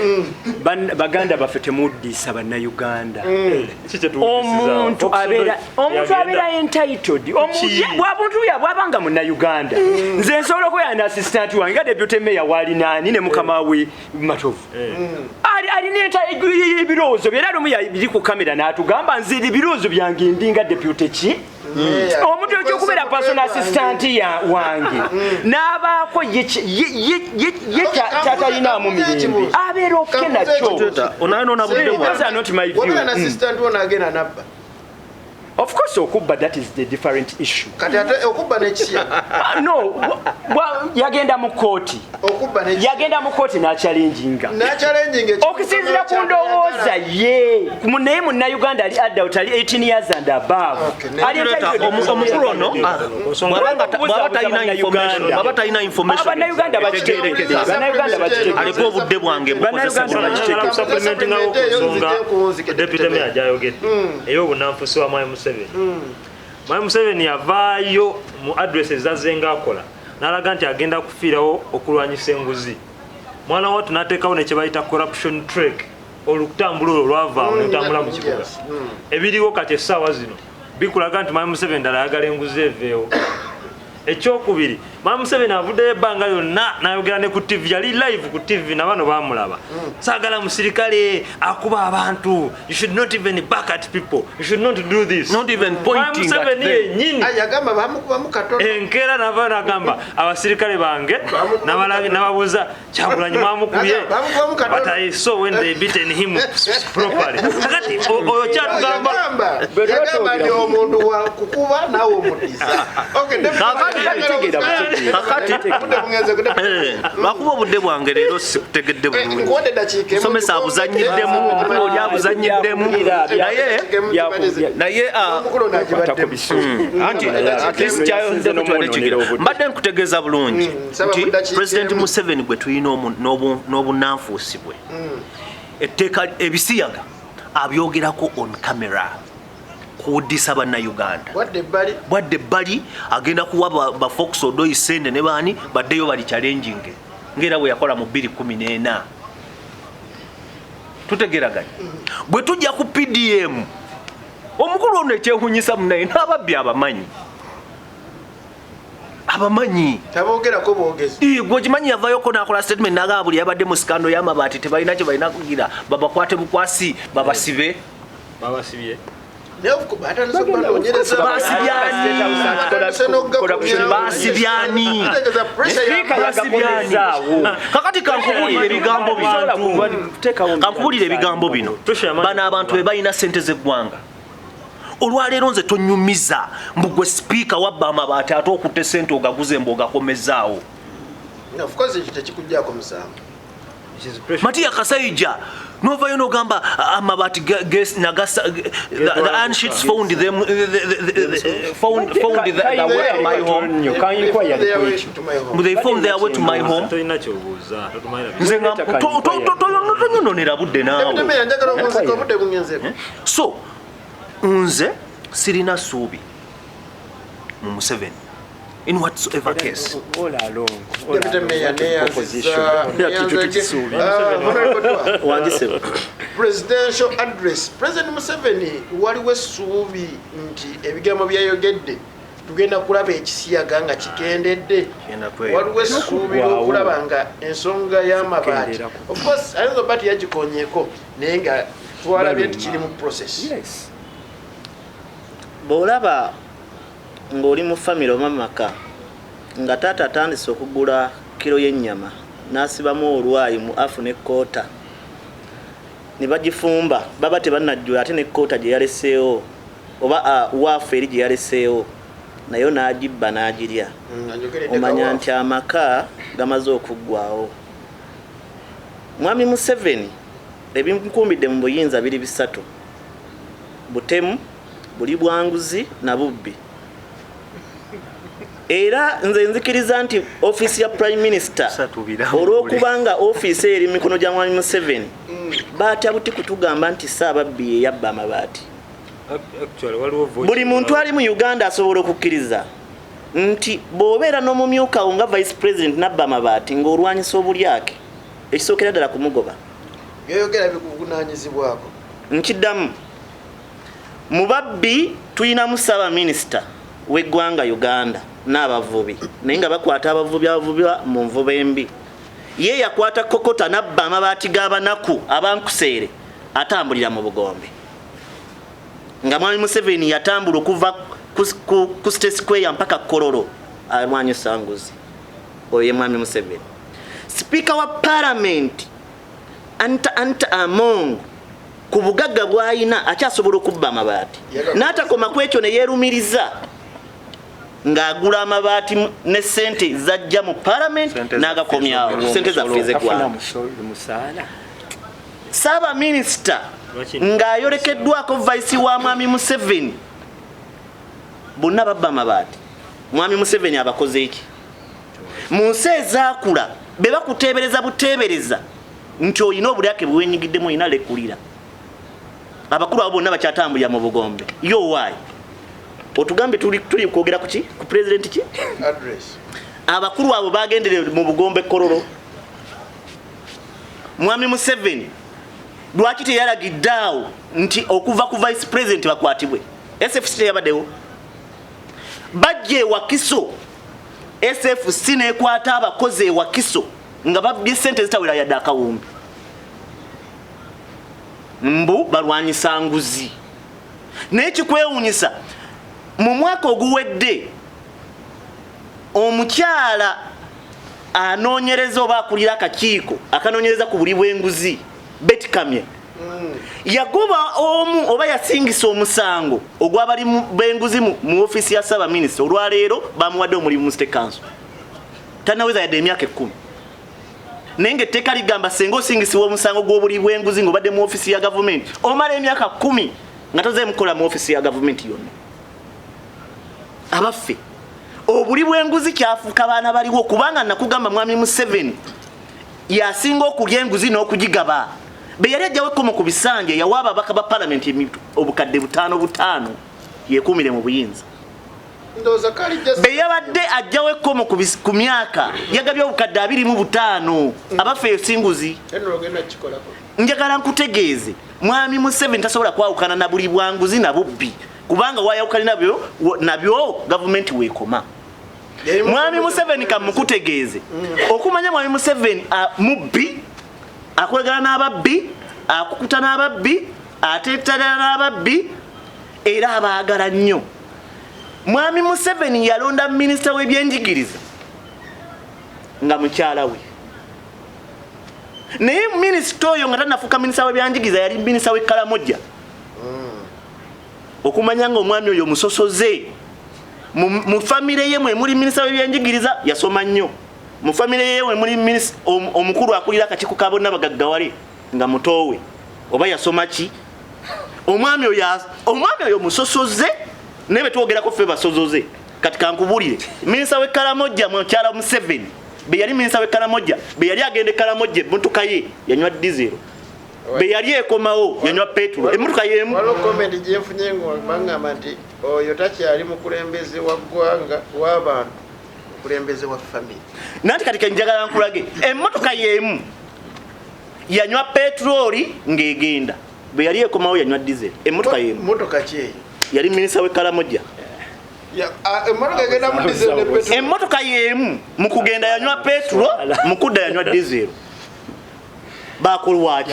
baganda baffe temuddiisa bannayuganda omuntu abeera entitled bwabuntu bwabanga munnayuganda nze nsobola okubeera ne assistant wange nga deputy mayor walinaani ne mukama we Matovu alina ebirowoozo byera lumu biri ku kamera n'atugamba nze ebirowoozo byange ndinga deputy ki omuntu ekyokubeera personal assistant wange n'abaako ye kyatalinamu mirembe abeera okke nakyo of course okubba that is the different issue kati ate okubba n'ekisya no yagenda mu kooti n'achallenginga okusinziira ku ndowooza ye naye munnayuganda ali adult ali 18 years and above omukulu ono bwaba talina information bannayuganda bakiterekeza aliko obudde bwange deputy mayor gyayogedde ey'obunanfusi wa Mwami Mwami Museveni yavaayo mu address ezazenga akola n'alaga nti agenda kufiirawo okulwanyisa enguzi mwana wattu n'ateekawo nekye bayita corruption track olukutambula olwo lwavaawo netambula mu kibuga ebiriwo kati essaawa zino bikulaga nti Mwami Museveni ddala ayagala enguzi eveewo ekyokubiri Mwami Museveni avuddeyo ebbanga lyonna n'ayogera ne ku TV yali live ku TV nabano baamulaba saagala musirikale akuba abantu you should not even back at people you should not do this not even pointing at them yennyini ayagamba bamukubamu katono enkeera nava nagamba abasirikale bange nababuuza Kyagulanyi mwamukubye but I saw when they beaten him properly kakati oyo kyatugamba yagamba nti omuntu wa kukuba naawe omudisa lwakuba obudde bwange leero sikutegedde bulungi somesa abuzanyiddemu oli abuzanyiddemu naye anti kyayonzekutwanekigero mbadde nkutegeeza bulungi nti president Museveni gwe tulina n'obunanfuusi bwe etteeka ebisiyaga abyogerako on camera kuddisa bannayuganda bwadde ebbali agenda kuwa ba Fox Odoi sende ne baani baddeyo bali challenging ngera bwe yakola mu 2014 tutegeraganya bwe tujja ku PDM omukulu ono ekyehunyisa munaye n'ababbi abamanyi tabogerako bwogezi gwe kimanyi yavayoko n'akola statement n'agamba buli yabadde mu sikando y'amabaati tebalina kye balina kugira babakwate bukwasi babasibye kakati kankubulira ebigambo bino bano abantu be balina ssente z'eggwanga olwaleero nze tonyumiza mbugwe speaker wabba amabaati ate okutte ssente ogaguze mb'ogakomezaawo. Of course ekyo tekikujjaako musango. Matiya Kasaija novayo nogamba amabaati the iron sheets found them found their way to my home. They found their way to my home. Nze tonyononera budde naawe. So nze sirina ssuubi mu Museveni in whatsoever case. Presidential address. President Museveni waliwo essuubi nti ebigambo byayogedde tugenda kulaba ekisiyaga nga kikendedde. Waliwo essuubi okulaba nga ensonga y'amabaati. Of course ayinza baati yagikonyeeko naye nga twalabye nti kiri mu process. Bw'olaba ng'oli mu famire oba maka nga taata atandise okugula kiro y'ennyama n'asibamu olwayi mu afu n'ekkoota ne bagifumba baba tebannajjula ate n'ekkoota gye yaleseewo oba waafu eri gye yaleseewo nayo n'agibba n'agirya omanya nti amaka gamaze okuggwawo. Mwami Museveni ebinkumbidde mu buyinza biri bisatu: butemu, buli bwanguzi na bubbi. Era nze nzikiriza nti office ya Prime Minister olw'okubanga office eri mikono gya Mwami Museveni baatya buti kutugamba nti Ssaababbi ye yabba amabaati. Buli muntu ali mu Uganda asobola okukkiriza nti bw'obeera n'omumyuka wo nga Vice President nabba amabaati ng'olwanyisa obulyake ekisookera ddala kumugoba. Yoyogera bikuvunaanyizibwako. Nkiddamu mu babbi tulinamu Ssaabaminisita w'eggwanga Uganda n'abavubi naye nga bakwata abavubi mu nvuba embi. Ye yakwata kokota nabba amabaati g'abanaku abankuseere atambulira mu Bugombe nga Mwami Museveni yatambula okuva ku State Square mpaka Kololo amwanyisa nguzi. Oyo ye Mwami Museveni. Speaker wa Parliament anta among ku bugagga bw'ayina akyasobola okubba amabaati n'atakoma ku ekyo ne yeerumiriza ng'agula amabaati ne ssente zajja mu Parliament n'agakomyawo ssente zaffe ez'eggwanga. Ssaabaminisita ng'ayolekeddwako vice wa Mwami Museveni bonna babba amabaati. Mwami Museveni abakoze eki mu nsi ezaakula be bakuteebereza buteebereza nti olina obulyake bwewenyigiddemu olina lekulira. Abakulu abo bonna bakyatambulira mu Bugombe. Yo why? Otugambe tuli kwogera ku ki? Ku president ki? Address. Abakulu abo bagendere mu Bugombe Kololo. Mwami Museveni lwaki teyalagiddeawo nti okuva ku vice president bakwatibwe? SFC teyabaddewo. Bajje Wakiso. SFC nekwata abakozi Wakiso nga babbye ssente zitawera yadde akawumbi. Mbu balwanyisa nguzi. N'ekikwewuunyisa mu mwaka oguwedde omukyala anoonyereza oba akulira akakiiko akanoonyereza ku buli bw'enguzi Betty Kamye yagoba omu oba yasingisa omusango ogw'abali b'enguzi mu ofisi ya Ssaabaminisita. Olwaleero bamuwadde omulimu mu State Council tanaweza yadde emyaka 10 naye ng'etteeka ligamba senga osingisibwa omusango gw'obuli bw'enguzi ng'obadde mu ofisi ya gavumenti omala emyaka 10 nga tozeemukola mu ofisi ya gavumenti yonna. Abaffe obuli bw'enguzi kyafuuka baana baliwo kubanga nakugamba Mwami Museveni yasinga okulya enguzi n'okugigaba. Be yali ajjawo ekkomo ku bisanja yawa ababaka ba Parliament obukadde 5 yeekuumire mu buyinza. Be yabadde ajjawo ekkomo ku myaka yagabye obukadde 25 abaffe esinguzi. Njagala nkutegeeze Mwami Museveni tasobola kwawukana na buli bwanguzi na bubbi kubanga wayawukana nabyo gavumenti weekoma. Mwami Museveni kamukutegeeze okumanya Mwami Museveni mubbi akolagana n'ababbi akukuta n'ababbi ateetalana n'ababbi era abaagala nnyo. Mwami Museveni yalonda minisita w'ebyenjigiriza nga mukyala we naye minisita oyo nga tanafuuka minisita w'ebyenjigiriza yali minisita w'Ekkalamojja. okumanya nga omwami oyo musosoze mu famire ye mwe muri minisita w'ebyenjigiriza yasoma nnyo mu famire ye mwe muri minisita omukulu akulira akakiiko ka bonna bagaggawale nga mutowe oba yasoma ki omwami oyo musosoze nebe twogerako ffe basozoze kati kankubulire minisita w'Ekalamojja mukyala Museveni be yali minisita w'Ekalamojja be yali agenda Kalamojja emmotoka ye yanywa diesel be yali ekomawo yanywa petrol emmotoka yemu waliwo komenti gyenfunye ng'ogamba nti oyo takyali mukulembeze wa ggwanga w'abantu mukulembeze wa family nanti kati kenjagala nkulage emmotoka yemu yanywa petroli ng'egenda be yali ekomawo yanywa diesel emmotoka yemu motoka kyeyo yali minisita w'Ekalamojja emmotoka yemu mu kugenda yanywa petrol mu kudda yanywa diesel bakolwaki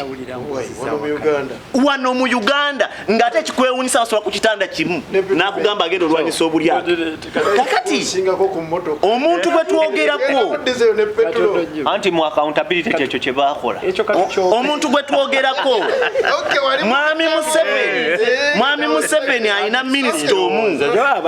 wano mu Uganda ng'ate ekikwewunyisa basobola ku kitanda kimu n'akugamba agenda olwanyisa obulyato kakati omuntu gwe twogerako anti mu accountability kyekyo kye baakola omuntu gwe twogerako mwami Museveni alina minisita omu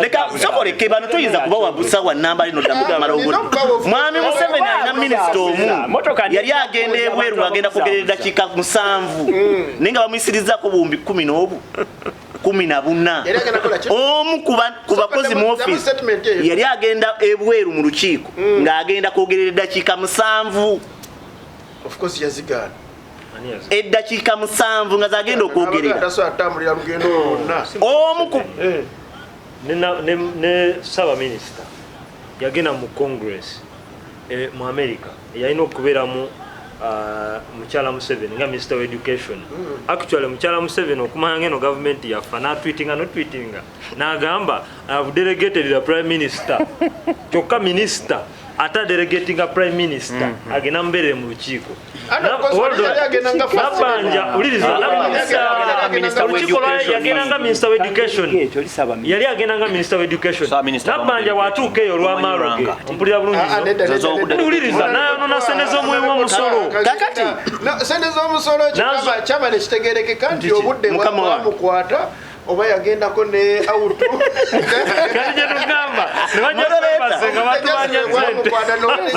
leka sokoleke bano tuyinza kuba wabusa wa namba lino ddamalongoti mwami Museveni alina minisita omu yali agenda ebweru agenda kugerera dakiika 7 naye nga bamuyisirizako buwumbi 14 omu ku bakozi mu office yali agenda ebweru mu lukiiko ng'agenda kwogerera dakiika 7 eddakiika 7 nga zagenda okwogerera omu ku ne saba minisita yagenda mu congress mu America yalina okubeeramu mukyala Museveni nga minister of education actually mukyala Museveni okumanya ngeno government yafa n'atweetinga n'agamba I've delegated the prime minister kyokka minister ata delegating a prime minister agenda mberere mu lukiiko nabanja uliriza yagendanga minister of education yali agendanga minister of education nabanja watuuka eyo olw'amaaroge mpulira bulungi uliriza nayonona sente z'omuwi w'omusolo kakati sente z'omusolo kyaba nekitegerekeka nti obudde bwamukwata oba yagendako ne auto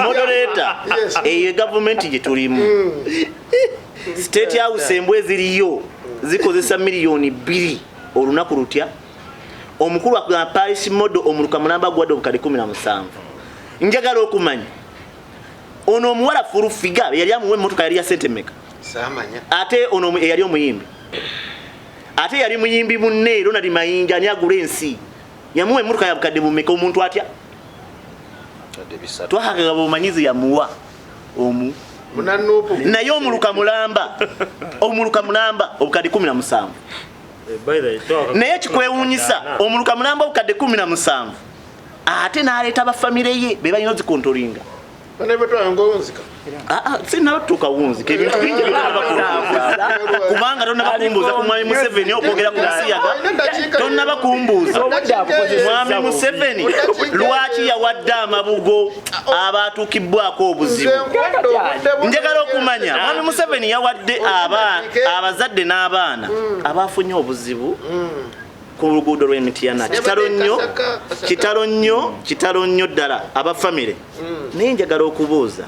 moderator eyo gavumenti gye tulimu state house embwe ziriyo zikozesa miliyoni 2 olunaku lutya omukulu akugamba Paris Modo omuluka mulamba gwadde obukadde 17 njagala okumanya ono omuwala furu figa yali amuwe emmotoka yali ya sentemeka samanya ate ono yali omuyimbi ate yali muyimbi munne Ronald Mayinja ani agula ensi yamuwe emmotoka ya bukadde bumeka omuntu atya twahagaga bumanyizi yamuwa omu naye omuluka mulamba obukadde 17 naye ekikwewuunyisa omuluka mulamba obukadde 17 ate n'aleeta abafamire ye be balina ozikontolinga sinabatuuka wunzika ebintu bingi kubanga tonnabakumbuuza ku mwami Museveni okwogera ku nsiyaga tonnabakumbuuza mwami Museveni lwaki yawadde amabugo abatuukibbwako obuzibu njagala okumanya mwami Museveni yawadde abazadde n'abaana abafunye obuzibu ku luguudo lw'Emityana kitalo nnyo ddala abafamire naye njagala okubuuza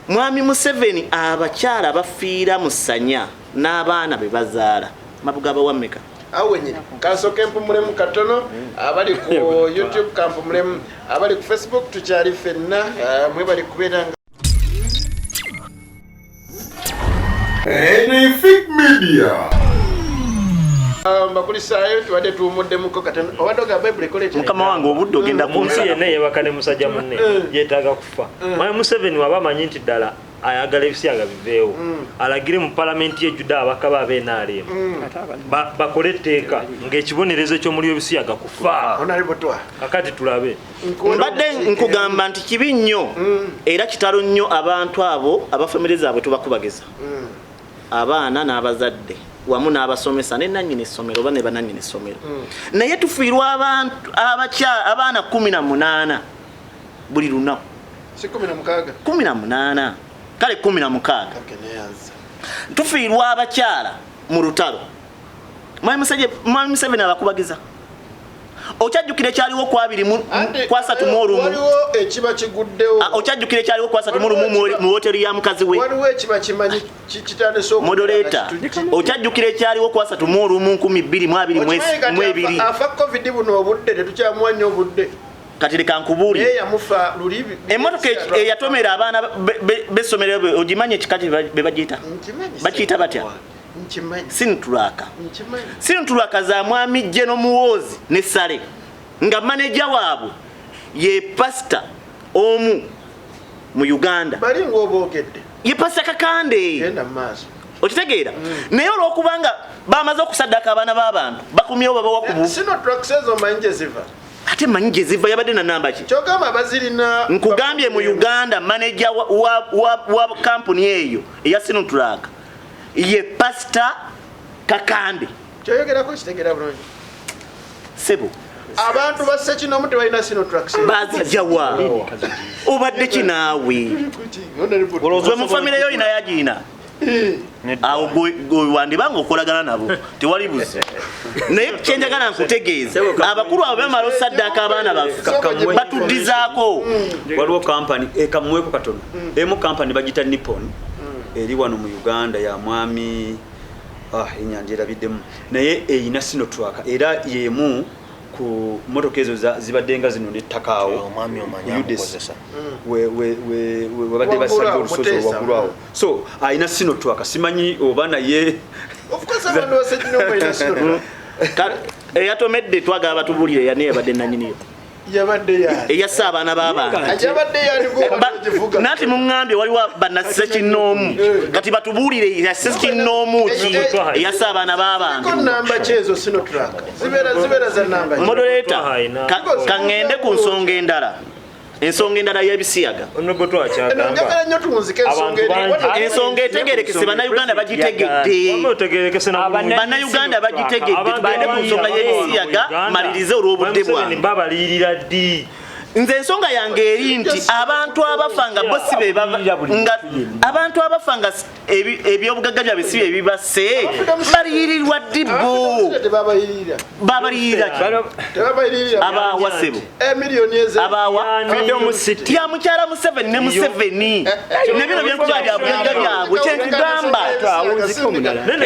mwami Museveni abakyala bafiira mu ssanya n'abaana be bazaala mabuga abawammeka awenyine kasoke mpumulemu katono abali ku YouTube kampumulemu abali ku Facebook tukyali ffenna mwe bali kubeera Fig Media. Bakulisayo tubadde tuwummuddemukko katono owadoga Bible kolete mukama wange obudde ogenda ku nsi yenna yebakane musajja munne yeetaaga kufa mwami Museveni waba amanyi nti ddala ayagala ebisiyaga biveewo alagire mu palamenti y'ejjuda abakaba ab'NRM bakole etteeka ng'ekibonerezo ky'omuli ebisiyaga kufa kakati tulabe mbadde nkugamba nti kibi nnyo era kitalo nnyo abantu abo abafamire zaabwe tubakubageza abaana n'abazadde wamu n'abasomesa ne nannyini essomero oba ne banannyini essomero naye tufiirwa abantu abaana 18 buli lunaku 18 kale 16 tufiirwa abakyala mu lutalo Mwami Museveni abakubagiza okyajjukira ekyaliwo ku 23 waliwo ekiba kiguddewo okyajjukira ekyaliwo ku 23 mu hoteri ya mukazi we waliwo ekiba kimanyi kitandise moderator okyajjukira ekyaliwo ku 23 afa covid buno obudde tetukyamuwa nnyo obudde kati leka nkubuulire yamufa luli emmotoka eyatomera abaana b'essomero ogimanye ekikati be bagiyita bakiyita batya sinutulaka za mwami jje n'omuwoozi ne Sale nga maneja waabwe ye pasita omu mu Uganda balinga oboogedde ye pasita Kakande okitegeera naye olw'okubanga bamaze okusaddaka abaana b'abantu bakumyewo babawakubu ate manyi gye ziva yabadde na namba ki kyogamba bazirina nkugambye mu Uganda maneja wa kampuni eyo eya Sinotrak ye pastor Kakande kyoyogerako kitegera bulungi sebo abantu basse kino omuti balina Sinotrak bazijawa obadde kinaawe gwe mu famire yo ina yagina awo wandibanga okolagana nabo tewali buzi naye kyenjagala nkutegeeza abakulu abo bamala osaddaka abaana baffe batuddizaako waliwo kampani ekamweko katono emu kampani bagita Nippon eri wano mu Uganda ya mwami enyanja erabiddemu naye eyina Sinotrak era yemu ku motoka ezo zibaddenga zino nettakaawo webadde basabye olusozi olwaggulwawo so ayina Sinotrak simanyi oba naye eyatomedde twagala batubulire yani yabadde nanyiniyo eyassa abaana b'abantu nati muŋŋambye waliwo banasse kinoomu kati batubuulire yasse kinoomu ki eyassa abaana b'abantu moderator kaŋŋende ku nsonga endala y'ebisiyaga ensonga etegerekese bannayuganda bagitegedde bannayuganda bagitegedde tugende ku nsonga y'ebisiyaga malirize olw'obudde bwange nze ensonga yange eri nti abantu abafanga bo si be abantu abafanga ebyobugagga byabwe si bye bibase baliyirirwa ddi bo babaliyirira abawa sebo abawa ya mukyala Museveni ne Museveni ne bino byenkuba bya bugagga byabwe kyenkugamba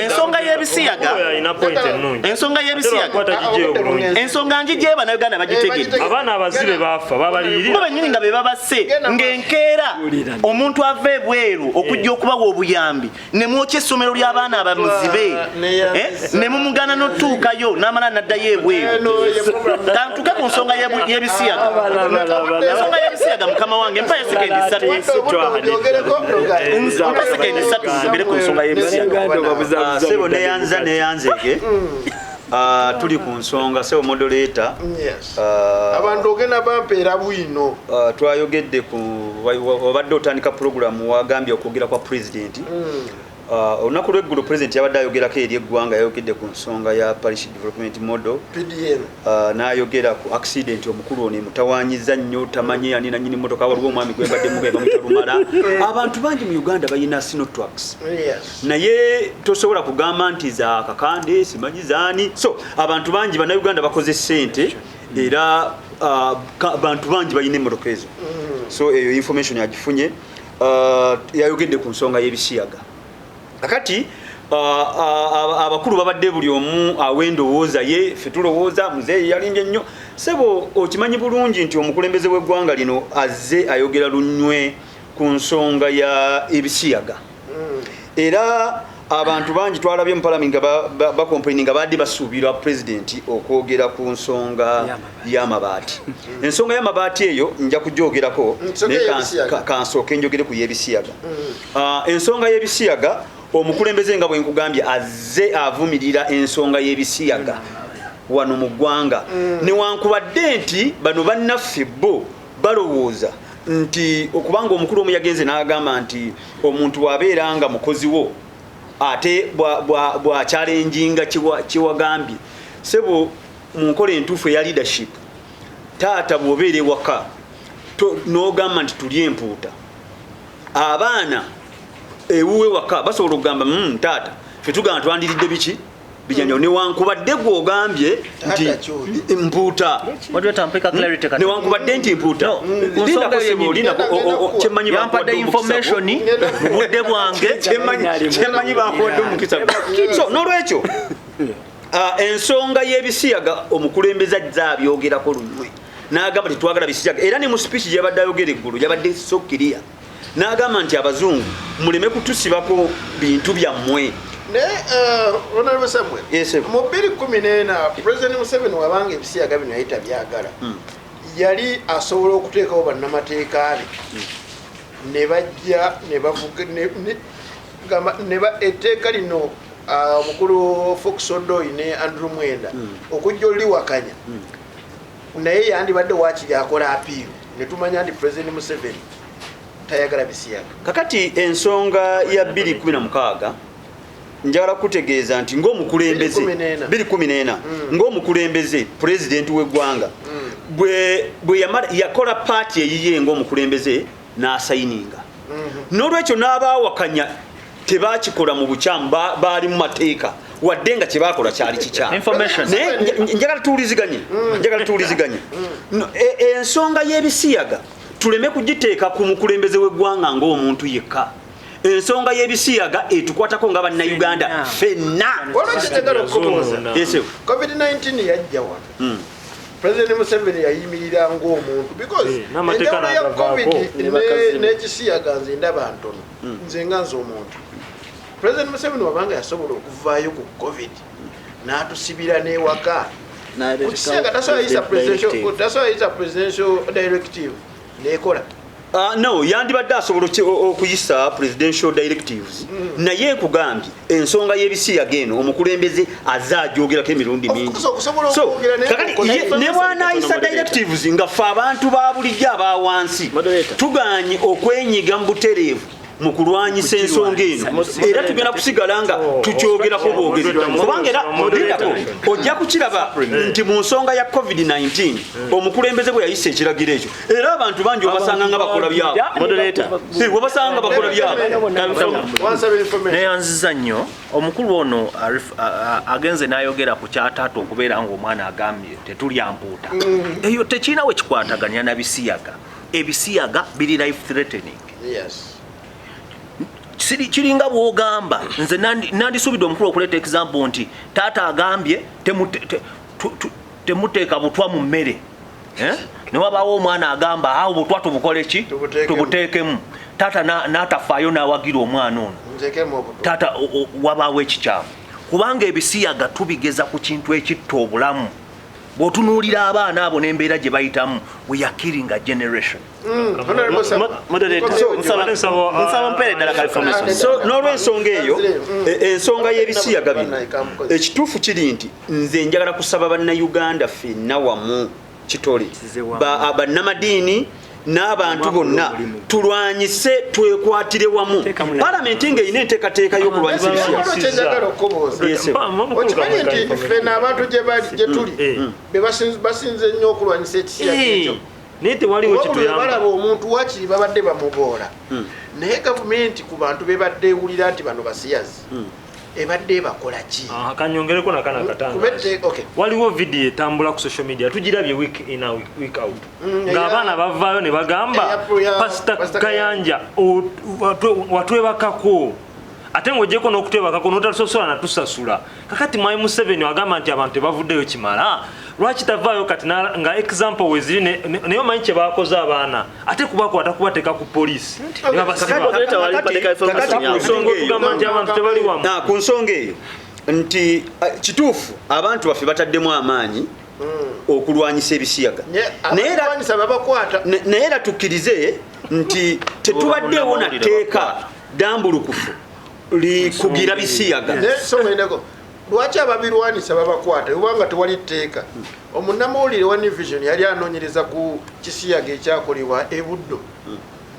ensonga y'ebisiyaga ensonga njije bannayuganda bagitegedde abaana abazibe bafa babalirira benyini nga be babase ng'enkeera omuntu ava ebweru okujja okubawa obuyambi ne mwokya essomero ly'abaana abamuzibe ne mumugana n'otuukayo n'amala n'addayo ebweru kantuke ku nsonga y'ebisiyaga ensonga y'ebisiyaga mukama wange mpayo sekendi 3 ngere ku nsonga y'ebisiyaga sebo neyanzege tuli ku nsonga sebo moderator abantu ogenda bampeera bwino twayogedde ku obadde otandika program wagambye okwogera kwa president olunaku lw'eggulu president yabadde ayogerako eri eggwanga yayogedde ku nsonga ya parish development model PDM n'ayogera ku accident omukulu ono emutawaanyiza nnyo tamanyi ani nanyini motoka waliwo omwami gwembadde mugenda mutalumala abantu bangi mu Uganda bayina Sinotrax naye tosobola kugamba nti za Kakande simanyi zaani so abantu bangi bannayuganda bakoze ssente era abantu bangi bayina emmotoka ezo so eyo information yagifunye yayogedde ku nsonga y'ebisiyaga kakati abakulu babadde buli omu awendowooza ye ffe tulowooza muzeeyi yalinje nnyo sebo okimanyi bulungi nti omukulembeze w'eggwanga lino azze ayogera lunywe ku nsonga ya ebisiyaga era abantu bangi twalabye mu palamenti nga bakomplaini nga badde basuubira pulezidenti okwogera ku nsonga y'amabaati ensonga y'amabaati eyo nja kugyogerako kansooke njogere ku y'ebisiyaga ensonga y'ebisiyaga omukulembeze nga bwe nkugambye azze avumirira ensonga y'ebisiyaga wano mu ggwanga newankubadde nti bano bannaffe bo balowooza nti okubanga omukulu omu yagenze n'agamba nti omuntu wabeera nga mukozi wo ate bwakyalenjinga kiwagambye sebo mu nkola entuufu eya leadership taata bw'obeera ewaka n'ogamba nti tuli empuuta abaana ewuwe waka basobola okugamba taata ffe tugamba twandiridde biki bijanjaalo newankubadde gwogambye nti mpuuta newankubadde nti mpuuta kyemmanyi yampadde information mu budde bwange kyemmanyi bakuwadde omukisa so n'olwekyo ensonga y'ebisiyaga omukulembeze ajja abyogerako lunywe n'agamba tetwagala bisiyaga era ne mu speech gyabadde ayogera eggulu yabadde so clear n'agamba nti abazungu muleme kutusibako bintu byammwe ne Honorable Samuel mu 2014 President Museveni wabanga ebisiyaga bino yayita byagala yali asobola okuteekawo bannamateeka be ne bajja ne bavuga ne ba etteeka lino omukulu Fox Odoi ne Andrew Mwenda okujja oliwakanya naye yandibadde waakiri akola apiiru ne tumanya nti President Museveni tayagala bisiyaga kakati ensonga ya 2016 njagala kutegeeza nti ng'omukulembeze 2014 ng'omukulembeze pulezidenti w'eggwanga bwe yakola paati eyiye ng'omukulembeze n'asayininga n'olwekyo n'abaawakanya tebakikola mu bukyamu baali mu mateeka wadde nga kyebakola kyali kikyamu naye njagala tuwuliziganye ensonga y'ebisiyaga tuleme kugiteeka ku mukulembeze w'eggwanga ng'omuntu yekka ensonga y'ebisiyaga etukwatako nga bannayuganda ffenna COVID-19 yajja wano President Museveni yayimirira ng'omuntu because enjawulo ya COVID n'ekisiyaga nze ndaba ntono nze nga nze omuntu President Museveni wabanga yasobola okuvaayo ku COVID n'atusibira n'ewaka ku kisiyaga tasobola presidential directive n'ekola no yandibadde asobola okuyisa presidential directives naye nkugambye ensonga y'ebisiyaga eno omukulembeze azaajogerako emirundi mingi ne bw'anaayisa directives nga ffe abantu ba bulijjo abawansi tuganye okwenyiga mu butereevu mu kulwanyisa ensonga eno era tugenda kusigala nga tukyogerako bwogezi kubanga era lindako ojja kukiraba nti mu nsonga ya COVID-19 omukulembeze bwe yayisa ekiragiro ekyo era abantu bangi obasanga nga bakola byabwe obasanga nga bakola byabwe neyanziza nnyo omukulu ono agenze n'ayogera ku kyataata okubeera ng'omwana agambye tetulya mpuuta eyo tekirina we kikwataganya na bisiyaga ebisiyaga biri life threatening kiringa bwogamba nze nandisuubidde omukulu okuleeta example nti taata agambye temuteeka butwa mu mmere ne wabaawo omwana agamba awo butwa tubukole ki tubuteekemu taata n'atafaayo n'awagira omwana ono taata wabaawo ekikyamu kubanga ebisiyaga tubigeza ku kintu ekitta obulamu bw'otunuulira abaana abo n'embeera gye bayitamu we are killing a generation. N'olw'ensonga eyo ensonga y'ebisiyaga bino ekituufu kiri nti nze njagala kusaba bannayuganda ffenna wamu kitole bannamadiini n'abantu bonna tulwanyise twekwatire wamu palamenti ng'erina enteekateeka y'okulwanyisa ebisiyaga okimanyi nti ffenna abantu gye tuli basinze nnyo okulwanyisa ekisiyaga ekyo balaba omuntu wakiri babadde bamuboola naye gavumenti ku bantu bebadde ewulira nti bano basiyazi ebadde bakola ki kanyongereko nakana katangaza waliwo video etambula ku social media tugirabye week in week out ng'abaana bavaayo ne bagamba pasita Kayanja watwebakako ate ng'ogyeko n'okutwebakako n'otasosola natusasula kakati Mwai Museveni wagamba nti abantu tebavuddeyo kimala lwaki tavaayo kati nga example weziri naye omanyi kye baakoze abaana ate kubakwata kubateeka ku poliisi ku nsonga eyo nti kituufu abantu baffe bataddemu amaanyi okulwanyisa ebisiyaga naye era tukkirize nti tetubaddeewo na tteeka dambulukufu likugira bisiyaga lwaki ababirwanisa babakwata obanga tewali tteeka omunnamawulire wa New Vision yali anoonyereza ku kisiyaga ekyakolebwa e Buddo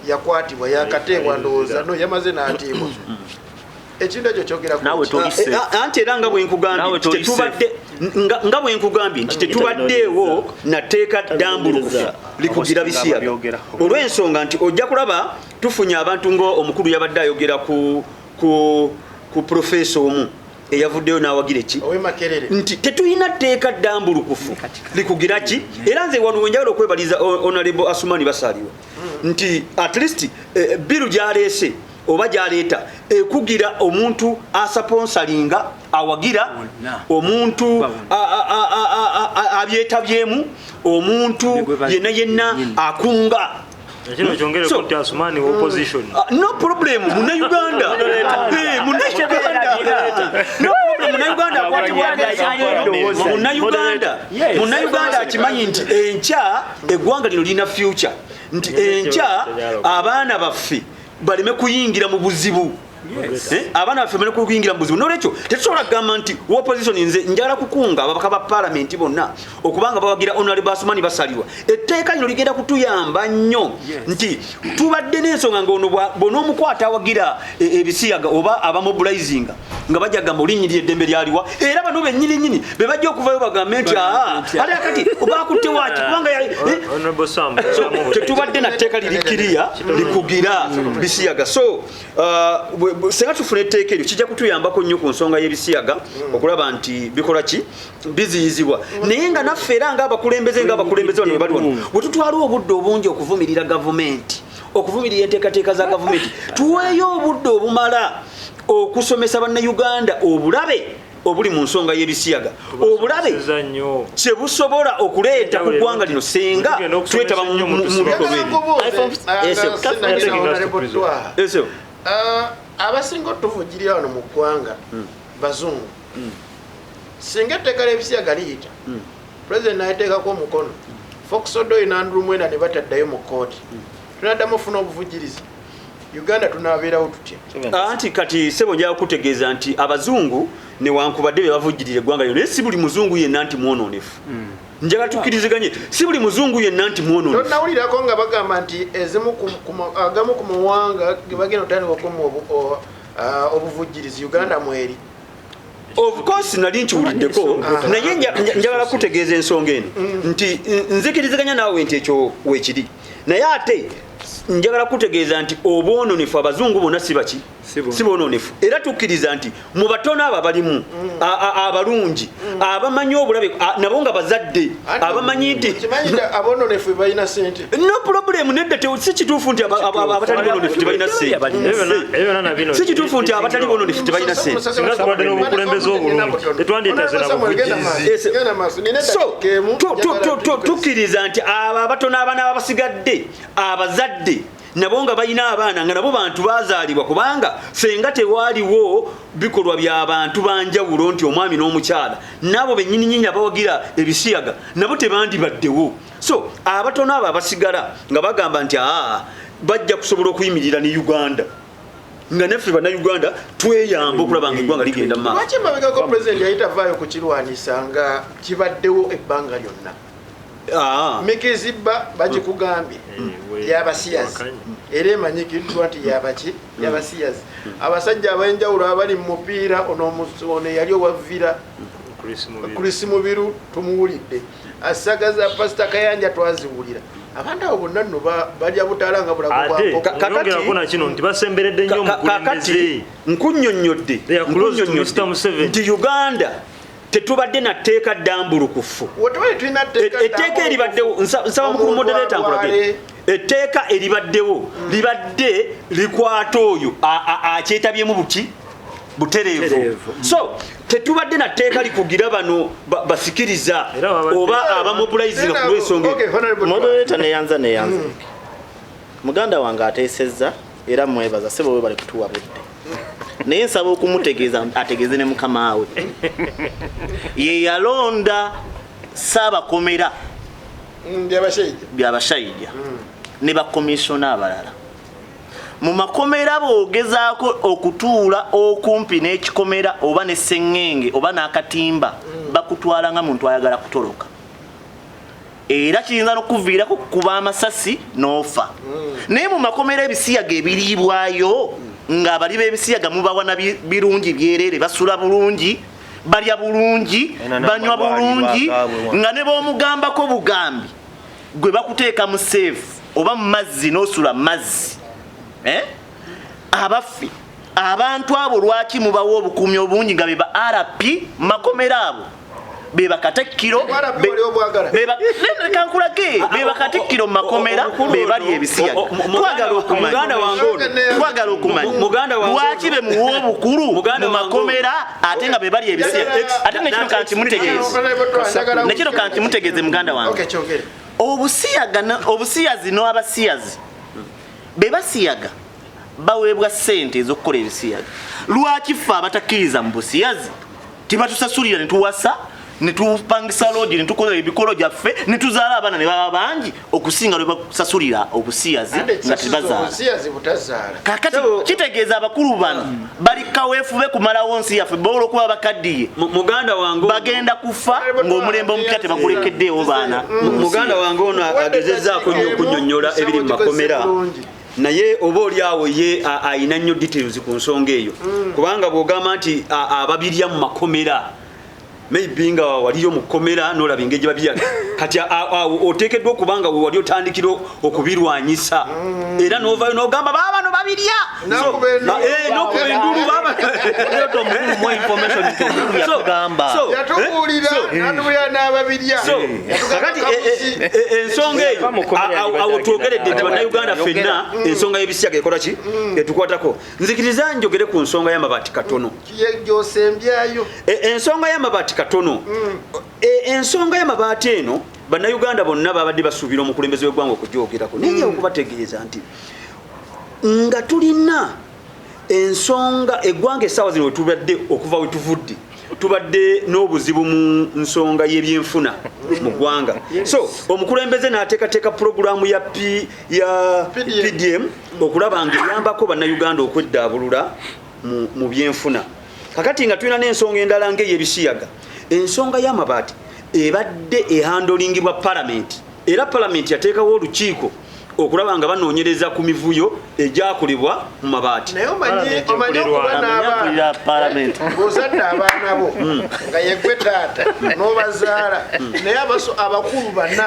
yakwatibwa yakateebwa ndowooza no yamaze n'atiibwa ekintu ekyo kyogera anti era nga bwe nkugambye nti tetubaddeewo na tteeka dambulukufu likugira bisiyaga olw'ensonga nti ojja kulaba tufunye abantu ng'omukulu yabadde ayogera ku profesa omu eyavuddeyo n'awagira eki nti tetulina tteeka ddambulukufu likugira ki era nze wano wenjagala okwebaliza honorable Asumani Basalirwa nti at least biru gyaleese oba gyaleeta ekugira omuntu asaponsalinga awagira omuntu abyetabyemu omuntu yenna akunga Kino kyongere kuti Asumani opposition. No problem muna Uganda. No problem muna Uganda akimanyi nti enkya eggwanga lino lina future nti enkya abaana baffe baleme kuyingira mu buzibu. Abana baffe baleme kuyingira mu buzibu. Nolwekyo tetusobola kugamba nti opposition nze njagala kukunga ababaka ba parliament bonna okubanga bawagira honorable Asumani Basalirwa etteeka lino ligenda kutuyamba nnyo nti tubadde n'ensonga ng'ono bw'onoomukwata awagira ebisiyaga oba abamobilizing nga bajja gamba olinyirira eddembe lyaliwa era bano bennyininyini be bajja okuvayo bagambe nti ali akati obakutte waki kubanga tetubadde na tteeka lirikiriya likugira bisiyaga so senga tufuna etteeka eryo kijja kutuyambako nnyo ku nsonga y'ebisiyaga okulaba nti bikola ki biziyizibwa naye nga naffe era ng'abakulembeze bano bali wano bwe tutwala obudde obungi okuvumirira gavumenti okuvumirira enteekateeka za gavumenti tuweeyo obudde obumala okusomesa bannayuganda obulabe obuli mu nsonga y'ebisiyaga obulabe kye busobola okuleeta ku ggwanga lino senga twetaba mu bikolwa ebyo. Abasinga tuvugirira wano mu ggwanga bazungu singa etteeka ly'ebisiyaga liyita president n'ateekako omukono Fox Odoi n'Andrew Mwenda ne bataddayo mu kkooti tunaddamu ofuna obuvugirizi Uganda tunaabeerawo tutya anti kati sebo njala kutegeeza nti abazungu newankubadde be bavugirira eggwanga lyo naye si buli muzungu yenna nti mwononefu njagala tukkiriziganye si buli muzungu yenna nti mwononefu tonawulirako nga bagamba nti agamu ku mawanga ge bagenda otandikakomu obuvugirizi Uganda mweri of course nali nkiwuliddeko naye njagala kutegeeza ensonga eno nti nzikiriziganya naawe nti ekyo weekiri naye ate njagala kutegeeza nti obwononefu abazungu bonna sibaki sibononefu era tukkiriza nti mu batono abo abalimu abalungi abamanyi obulabe nabo nga bazadde abamanyi nti abononefu balina sente no problem nedda si kituufu nti abatali bononefu tebalina sente si kituufu nti abatali bononefu tebalina sente tukkiriza nti abo abatono abaana babasigadde abazadde nabo nga balina abaana nga nabo bantu bazaalibwa kubanga senga tewaaliwo bikolwa by'abantu banjawulo nti omwami n'omukyala nabo bennyininyini abawagira ebisiyaga nabo tebandibaddewo so abatono abo abasigala nga bagamba nti bajja kusobola okuyimirira ne Uganda nga naffe bannayuganda tweyamba okulaba nga eggwanga ligenda mu maaso. Lwaki emabegako pulezidenti yayita vaayo kukirwanisa nga kibaddewo ebbanga lyonna? Mikizibba bagikugambye yabasiyazi era emanyikiddwa nti yabaki yabasiyazi abasajja abenjawulo abali mu mupiira ono yali owavira Chris Mubiru tumuwulidde asagaza pasita Kayanja twaziwulira abantu abo bonna nno balya butalanga bulagokona kino nti basemberedde nnyo omukulembeze nkunnyonnyodde nti Uganda tetubadde na tteeka ddambulukufu etteeka eribaddewo nsaba mukulu moderator nkulage etteeka eribaddewo libadde likwata oyo akyetabyemu butereevu so tetubadde na tteeka likugira bano basikiriza oba abamobilizinga ku lw'ensonga moderator neyanza muganda wange ateesezza era mwebaza sebo we bali kutuwa budde naye nsaba okumutegeeza ategeeze ne mukama we ye yalonda Ssaabakomera by'abashayija ne bakomishona abalala mu makomera boogezaako okutuula okumpi n'ekikomera oba ne sseŋŋenge oba n'akatimba bakutwala nga muntu ayagala kutoloka era kiyinza n'okuviirako kukuba amasasi n'ofa naye mu makomera ebisiyaga ebiriibwayo ng'abali b'ebisiyaga mubawana birungi byereere basula bulungi balya bulungi banywa bulungi nga ne b'omugambako bugambi gwe bakuteeka mu seefu oba mu mazzi n'osula mu mazzi abaffe abantu abo lwaki mubawo obukuumi obungi nga beba RP makomera abo beba Katikkiro kankulage beba Katikkiro makomera beba li ebisiyaga twagala okumanya lwaki be muwo obukulu mu makomera ate nga beba li ebisiyaga ate nekino kanti mutegeeze muganda wange obusiyazi n'abasiyazi bebasiyaga baweebwa ssente ez'okukola ebisiyaga lwaki ffe abatakkiriza mu busiyazi tibatusasulira ne tuwasa ne tupangisa loogi ne tukola ebikolo gyaffe ne tuzaala abaana ne baba bangi okusinga lwe basasulira obusiyazi nga tebazaala kakati kitegeeza abakulu bano bali kaweefube kumalawo nsi yaffe bola okuba bakaddiye muganda wange bagenda kufa ng'omulembe omupya tebagulekeddeewo baana muganda wange ono agezezzaako nnyo okunnyonnyola ebiri mu makomera naye oba oliawo ye ayina nnyo details ku nsonga eyo kubanga bw'ogamba nti ababirya mu makomera maybe nga waliyo mu komera n'olaba engeri babirya kati oteekeddwa okubanga we wali otandikira okubirwanyisa era n'ovaayo n'ogamba baabano babirya n'okuba endulu kakati ensonga eyo awo twogeredde nti bannayuganda ffenna ensonga y'ebisiyaga ekola ki etukwatako nzikiriza njogere ku nsonga y'amabaati katono ensonga y'amabaati katono ensonga y'amabaati eno bannayuganda bonna babadde basuubira omukulembeze w'eggwanga okugyogerako naye okubategeeza nti nga tulina ensonga eggwanga essaawa zino wetubadde okuva wetuvudde tubadde n'obuzibu mu nsonga y'ebyenfuna mu ggwanga so omukulembeze n'ateekateeka pulogulaamu ya PDM okulaba nga eyambako bannayuganda okweddaabulula mu byenfuna kakati nga tulina n'ensonga endala ng'ey'ebisiyaga ensonga y'amabaati ebadde ehandolingibwa palamenti era palamenti yateekawo olukiiko okulaba nga banoonyereza ku mivuyo egyakolebwa mu mabaati naye omanyi ng'ozadde abaana bo nga yegwe taata n'obazaala naye abakulu bana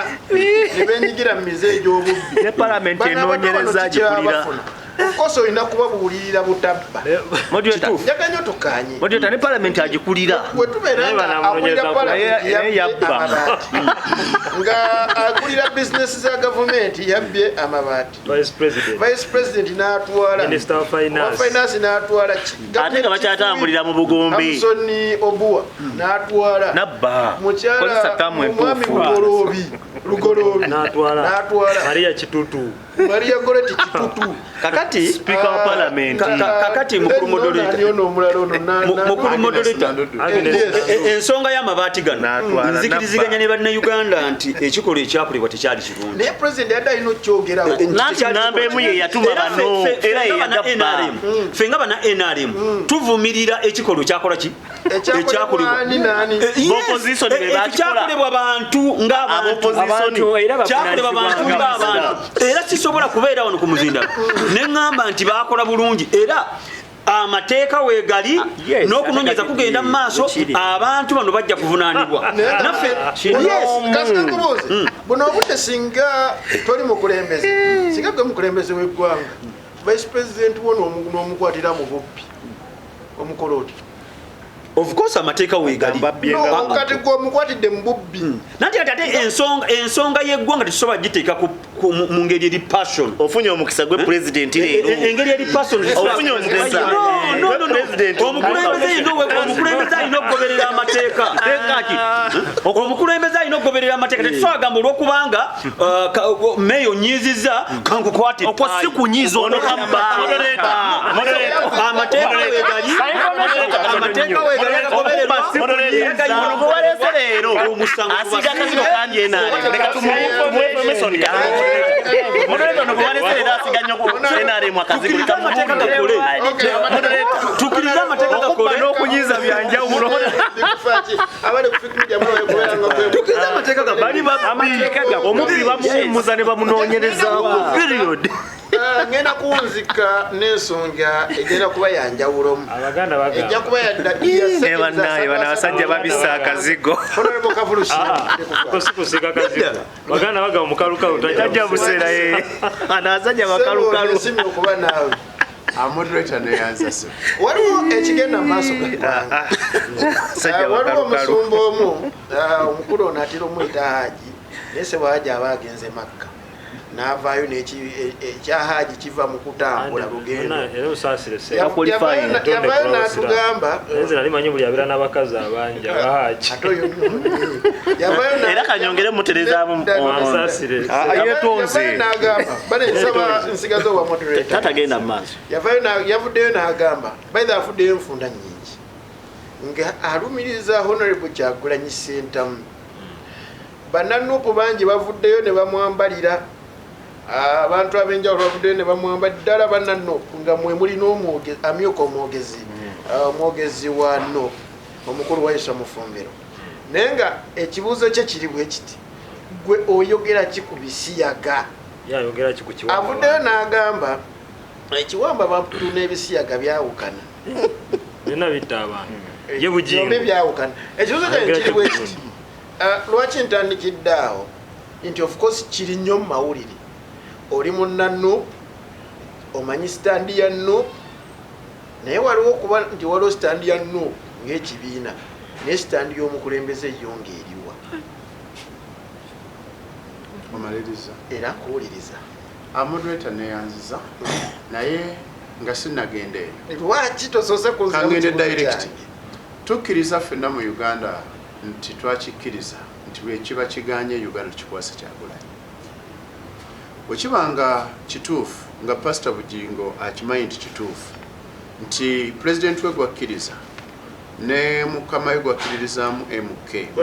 ne benyigira mu mize egy'obubbi ne palamenti enoonyereza gikulira okoso olina kubabuulirira butabba njaganya otokanye modeta ne palamenti agikulira wetubeera nga akulira palamenti nga akulira bizinesi za gavumenti yabbye amabaati vice president n'atwala finance n'atwala ate nga bakyatambulira mu bugombe Amsoni Obua n'atwala nabba mukyala mwami Lugolobi n'atwala Maria Kitutu Maria Goreti Kitutu kakati speaker wa parliament kakati mukulu moderator ensonga y'amabaati gano nzikiriziganya ne bannayuganda nti ekikolwa ekyakolebwa tekyali kirungi naye president yadde alina okyogerako nanti namba emu ye yatuma bano era ye yagabba ffe nga bana NRM tuvumirira ekikolwa ekyakola ki ekyakolebwa bantu ng'abantu era kisobola kubeera wano ku muzindalo neŋŋamba nti baakola bulungi era amateeka weegali n'okunoonyeza kugenda mu maaso abantu bano bajja kuvunaanibwa naffe buno obudde singa toli mukulembeze singa gwe mukulembeze w'eggwanga vice president wo n'omukwatira mu bubbi omukola oti of course amateeka weegali kati gwomukwatidde mu bubbi nanti ate ensonga y'eggwanga tetusobola giteeka mu ngeri eri passion ofunye omukisa gwe president leero engeri eri passion ofunye omukisa omukulembeze alina okugoberera amateeka omukulembeze alina okugoberera amateeka tetusobola gamba olw'okubanga meyo nyiizizza kankukwate okwo si kunyiiza amateeka weegali tukiriza amateeka gakole n'okunyiiza byanjawulo tukiriza amateeka gakole omubiri bamuwummuza ne bamunoonyerezaako period ngenda kunzika n'ensonga egenda kuba yanjawulomu ejja kuba bannaye bano abasajja babisa akazigo kusika kazigo baganda baga mukalukalu tajja buseera ye ano abasajja bakalukalu okuba naawe Moderator neyanza so. Waliwo ekigenda maaso g'eggwanga. Waliwo omusumba omu omukulu ono atera omuyita Haji naye Ssebo Haji aba agenze Makka. N'avaayo ekyahaji kiva mu kutambula lugendo. Yavaayo n'atugamba nalimanyi buli abeera n'abakazi abangi abahaji era kanyongere muterezaamu yetonze n'agamba bale nsaba nsigaze owa moderator tatagenda mu maaso yavuddeyo n'agamba baitha afuddeyo enfunda nnyingi nga alumiriza Honorable Kyagulanyi Ssentamu. Bannanuupu bangi bavuddeyo ne bamwambalira abantu ab'enjawulo bavuddeyo ne bamwambalira ddala bannanuupu nga mwe mulina amyuka omwogezi wa Nuupu omukulu wa Isa Mufumbiro. Naye nga ekibuuzo kye kiri bwe kiti gwe oyogera ki ku bisiyaga? Avuddeyo n'agamba ekiwamba abantu n'ebisiyaga byawukana. Byonna bitta abantu. Ye bugingo. Byombi byawukana. Ekibuuzo kye kiri bwe kiti lwaki ntandikidde awo nti of course kiri nnyo mu mawulire. Oli munna Nuupu omanyi sitandi ya Nuupu naye waliwo okuba nti waliwo sitandi ya Nuupu ng'ekibiina naye sitandi y'omukulembeze yo ng'eriwa. Omaliriza era nkuwuliriza Moderator neyanziza naye nga sinnagenda eyo. Lwaki tosoose kangende direct tukkiriza ffenna mu Uganda nti twakikkiriza nti bwekiba kiganye Uganda tukikwasa Kyagulanyi. Bwekibanga kituufu nga Pastor Bugingo akimanyi nti kituufu nti President we gwakkiriza ne mukama we gwakkiririzaamu MK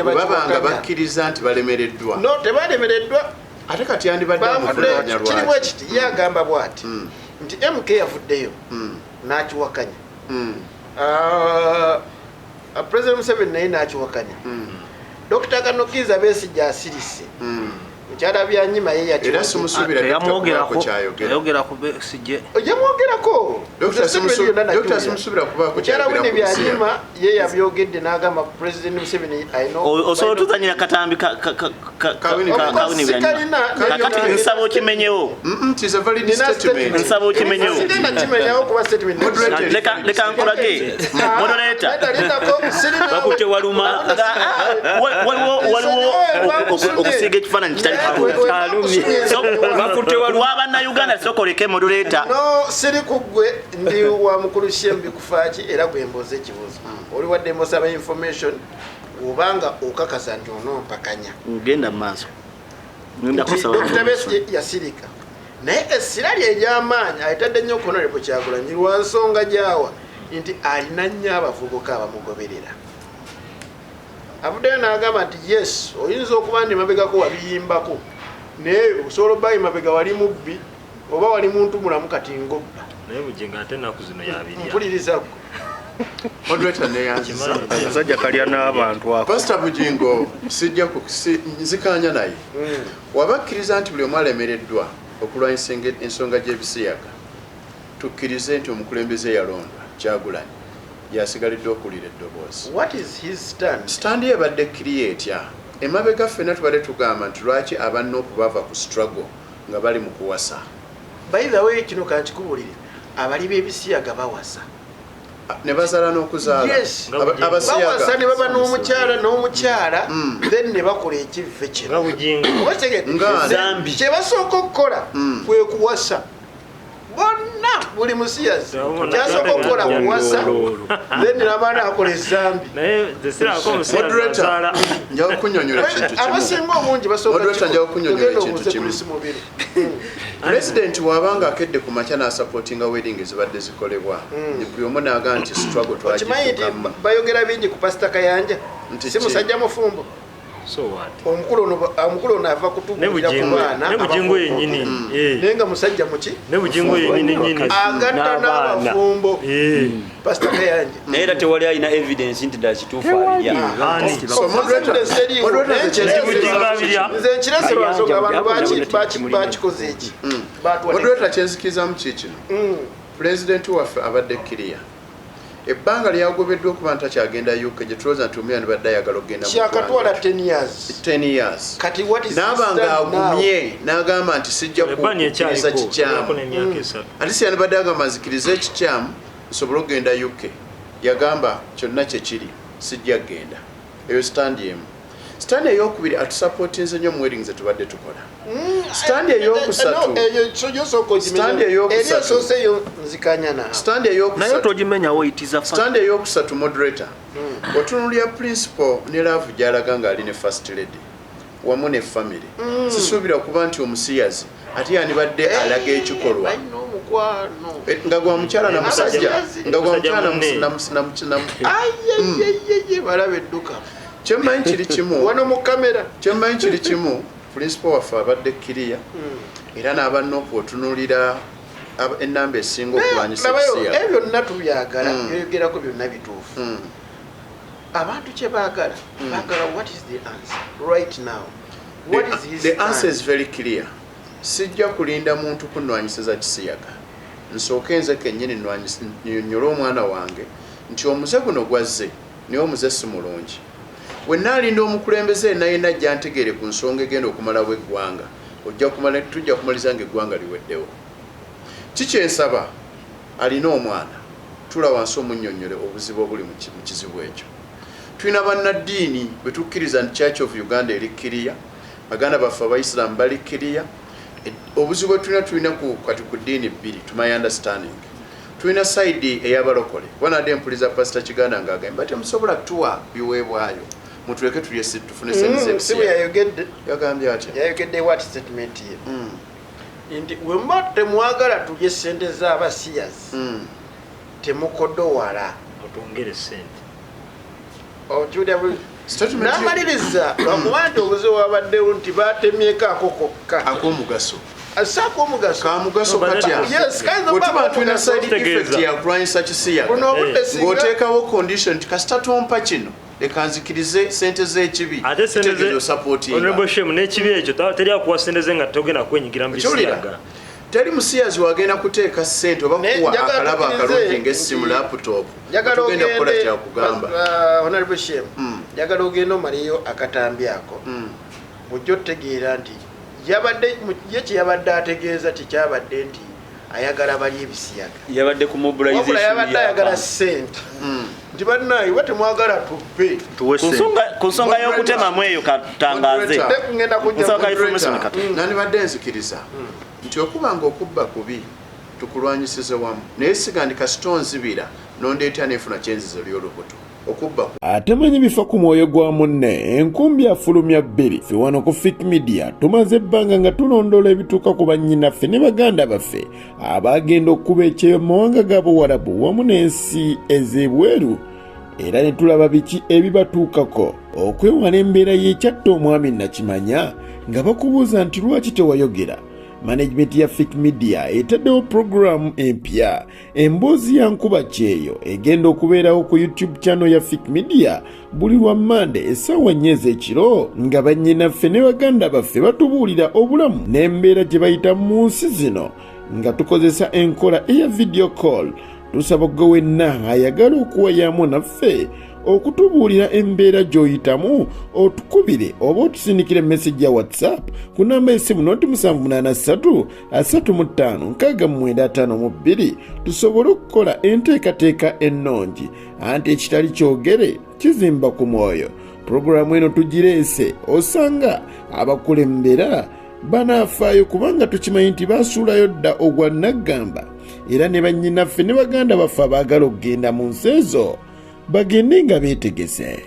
babanga bakkiriza nti balemereddwa. No, tebalemereddwa. Ate kati yandibadde amuvudde kirimu ekiti ye agamba bw'ati nti MK yavuddeyo n'akiwakanya. President Museveni naye n'akiwakanya. Dr. Kanokiza Besigye asirise. Mukyala Byanyima ye era simusubira yayogera ku Besigye. Yamwogerako. Dr. simusubira kuba ku Mukyala we Byanyima ye yabyogedde n'agamba President Museveni osobola tuzanyira katambi kawini Byanyima kakati nsaba okimenyewo. Tis a valid statement. Nsaba okimenyewo. Sigenda kimenyawo kuba statement. Leka nkulage moderator bakutte waluma waliwo okusiiga ekifaananyi kitali Uganda sokoleke moderator. No, siri kugwe ndi wa mukulu Shembi kufaaki era gwemboze ekibuuzo. Oli wadde mbosaba information obanga okakasa nti onompakanya. Ngenda mu maaso. Dr. Besigye yasirika. Naye essira lye ery'amaanyi ayitadde nnyo Honorable Kyagulanyi lwa nsonga gyawa nti alina nnyo abavubuka abamugoberera. Avuddeyo n'agamba nti yes oyinza okuba ndi mabegako wabiyimbako naye osobola obbayi mabega wali mubbi oba wali muntu mulamu kati ngobba. Naye Bugingo ate ennaku zino yabirya. Mpuliriza Moderator neyanziza omusajja kalya n'abantu ako. Pastor Bugingo sijja nzikanya naye wabakkiriza nti buli omu alemereddwa okulwanyisa ensonga gy'ebisiyaga tukkirize nti omukulembeze yalondwa Kyagulanyi yasigalidde okuwulira eddoboozi. What is his stand? Stand ye badde create emabega ffenna tubadde tugamba nti lwaki abannuupu bava ku struggle nga bali mu kuwasa. By the way kino kankikubulire abali b'ebisiyaga bawasa ne bazaala n'okuzaala bawasa ne baba n'omukyala then ne bakola ekivve kino kye basooka okukola kwe kuwasa bonna buli musiyazi kyasooka okukola kuwasa then nabaana akola ezambi. njawo kunyonyola kintu abasinga obungi President wabanga akedde ku makya n'asupportinga wedding ezibadde zikolebwa buli omu n'agamba nti struggle twagituukamu. Bayogera bingi ku Pastor Kayanja si musajja mufumbo. Omukulu ono ava kutubuulira ku baana ne Bugingo yennyini naye nga musajja muki ne Bugingo yennyini nnyini agatta n'abafumbo Pastor Kayanja naye era tewali alina evidence nti ddala kituufu abirya. nze nkirese lwansonga abantu bakikoze eki Moderator kyenzikirizamu kikino President waffe abadde kiriya ebbanga lyagobeddwa okuba ntakyagenda UK gye tulowooza nti omuyani badde ayagala okugenda kyakatwala 10 years kati naaba ng'agumye n'agamba nti sijja kukkiriza kikyamu ate siyani badde agamba nzikiriza ekikyamu nsobole okugenda UK yagamba kyonna kyekiri sijja kgenda eyo standi emu. Standi eyokubiri atusapootinze nnyo mu wedding ze tubadde tukola. Standi eyokusatu standi eyokusatu moderator otunulya principal ne love gy'alaga ng'ali ne first lady wamu ne family sisuubira okuba nti omusiyazi ate yandibadde alaga ekikolwa nga gwa mukyala na musajja nga gwa mukyala balabe edduka kyemmanyi kiri kimu wano mu kamera kyemmanyi kiri kimu principal waffe abadde kkiriya era n'abanopu otunulira ennamba esinga okulwanyisa ekisiya ebyo byonna tubyagala byogerako byonna bituufu abantu kye baagala what is the answer right now? What is his the answer is very clear. Sijja kulinda muntu kunwanyisiza kisiyaga nsooke nze kennyini nnyonnyola omwana wange nti omuze guno gwazze naye omuze si mulungi. Bwe naalinda omukulembeze naye najja ntegeere ku nsonga egenda okumalawo eggwanga tujja kumaliza ng'eggwanga liweddewo. Kikyensaba alina omwana tula wansi omunnyonnyole obuzibu obuli mu kizibu ekyo. Tulina bannaddiini bwe tukkiriza nti Church of Uganda eri kkiriya, baganda baffe abaisiraamu bali kkiriya. Obuzibu tulina kati ku ddiini bbiri to my understanding. Tulina side ey'abalokole wanadde mpuliza pastor Kiganda ng'agamba temusobola kutuwa biweebwayo mutuleke tulyesi tufune sente z'ebisiya. Yagambye atya? Yayogedde what statement ye nti bwe muba temwagala tulye sente z'abasiyazi temukodowala mutongere sente n'amaliriza lwakuba nti obuzibu wabaddewo nti batemyeko ako kokka ak'omugaso asaako omugaso kamugaso katya bwetuba tulina side effect yakulwanyisa kisiyaga ng'oteekawo condition nti kasita tompa kino leka nzikirize sente z'ekibi kitegeeza osapootinga. Honorable Shem n'ekibi ekyo teri akuwa sente ze nga togenda kwenyigira mu bisiyaga. Teri musiyazi wagenda kuteeka sente oba kuwa akalaba akalungi ng'essimu laptop tugenda kukola kyakugamba. Honorable Shem njagala ogenda omaleyo akatambi ako bujja otegeera nti ye kyeyabadde ategeeza tikyabadde nti ayagala bali ebisiyaga yabadde ku mobilization yabadde ayagala sente nti bannaye we temwagala tubbe ku nsonga y'okutemamu eyo katangaze nandibadde nzikiriza nti okuba nga okubba kubi tukulwanyisize wamu naye sigandika sitonzibira nondeetya neefuna kyenzizo ly'olubuto okubba atemanyi bifa ku mwoyo gwa munne enkumbi afulumya bbiri ffe wano ku Fik Media tumaze ebbanga nga tulondoola ebituuka ku bannyinaffe ne baganda baffe abagenda okuba ekyeyo mu mawanga ga Buwarabu wamu n'ensi ez'ebweru era ne tulaba biki ebibatuukako okwewana embeera y'ekyatta omwami Nakimanya nga bakubuuza nti lwaki tewayogera. Management ya Fik Media etaddewo programu empya emboozi ya nkuba kyeyo egenda okubeerawo ku YouTube channel ya Fik Media buli lwa Monday essaawa 4 ez'ekiro nga bannyinaffe ne baganda baffe batubuulira obulamu n'embeera gye bayita mu nsi zino nga tukozesa enkola eya video call. Tusaba gwe wenna ayagala okuwayaamu naffe okutubuulira embeera gy'oyitamu otukubire oba otusindikire message ya WhatsApp ku namba y'essimu 0783 35 6952 tusobole okukola enteekateeka ennungi anti ekitali kyogere kizimba ku mwoyo. Puroguramu eno tugireese osanga abakulembera banaafaayo kubanga tukimanyi nti baasuulayo dda ogwa naggamba era ne bannyinaffe ne baganda baffe abaagala okugenda mu nsi ezo bagende nga beetegese.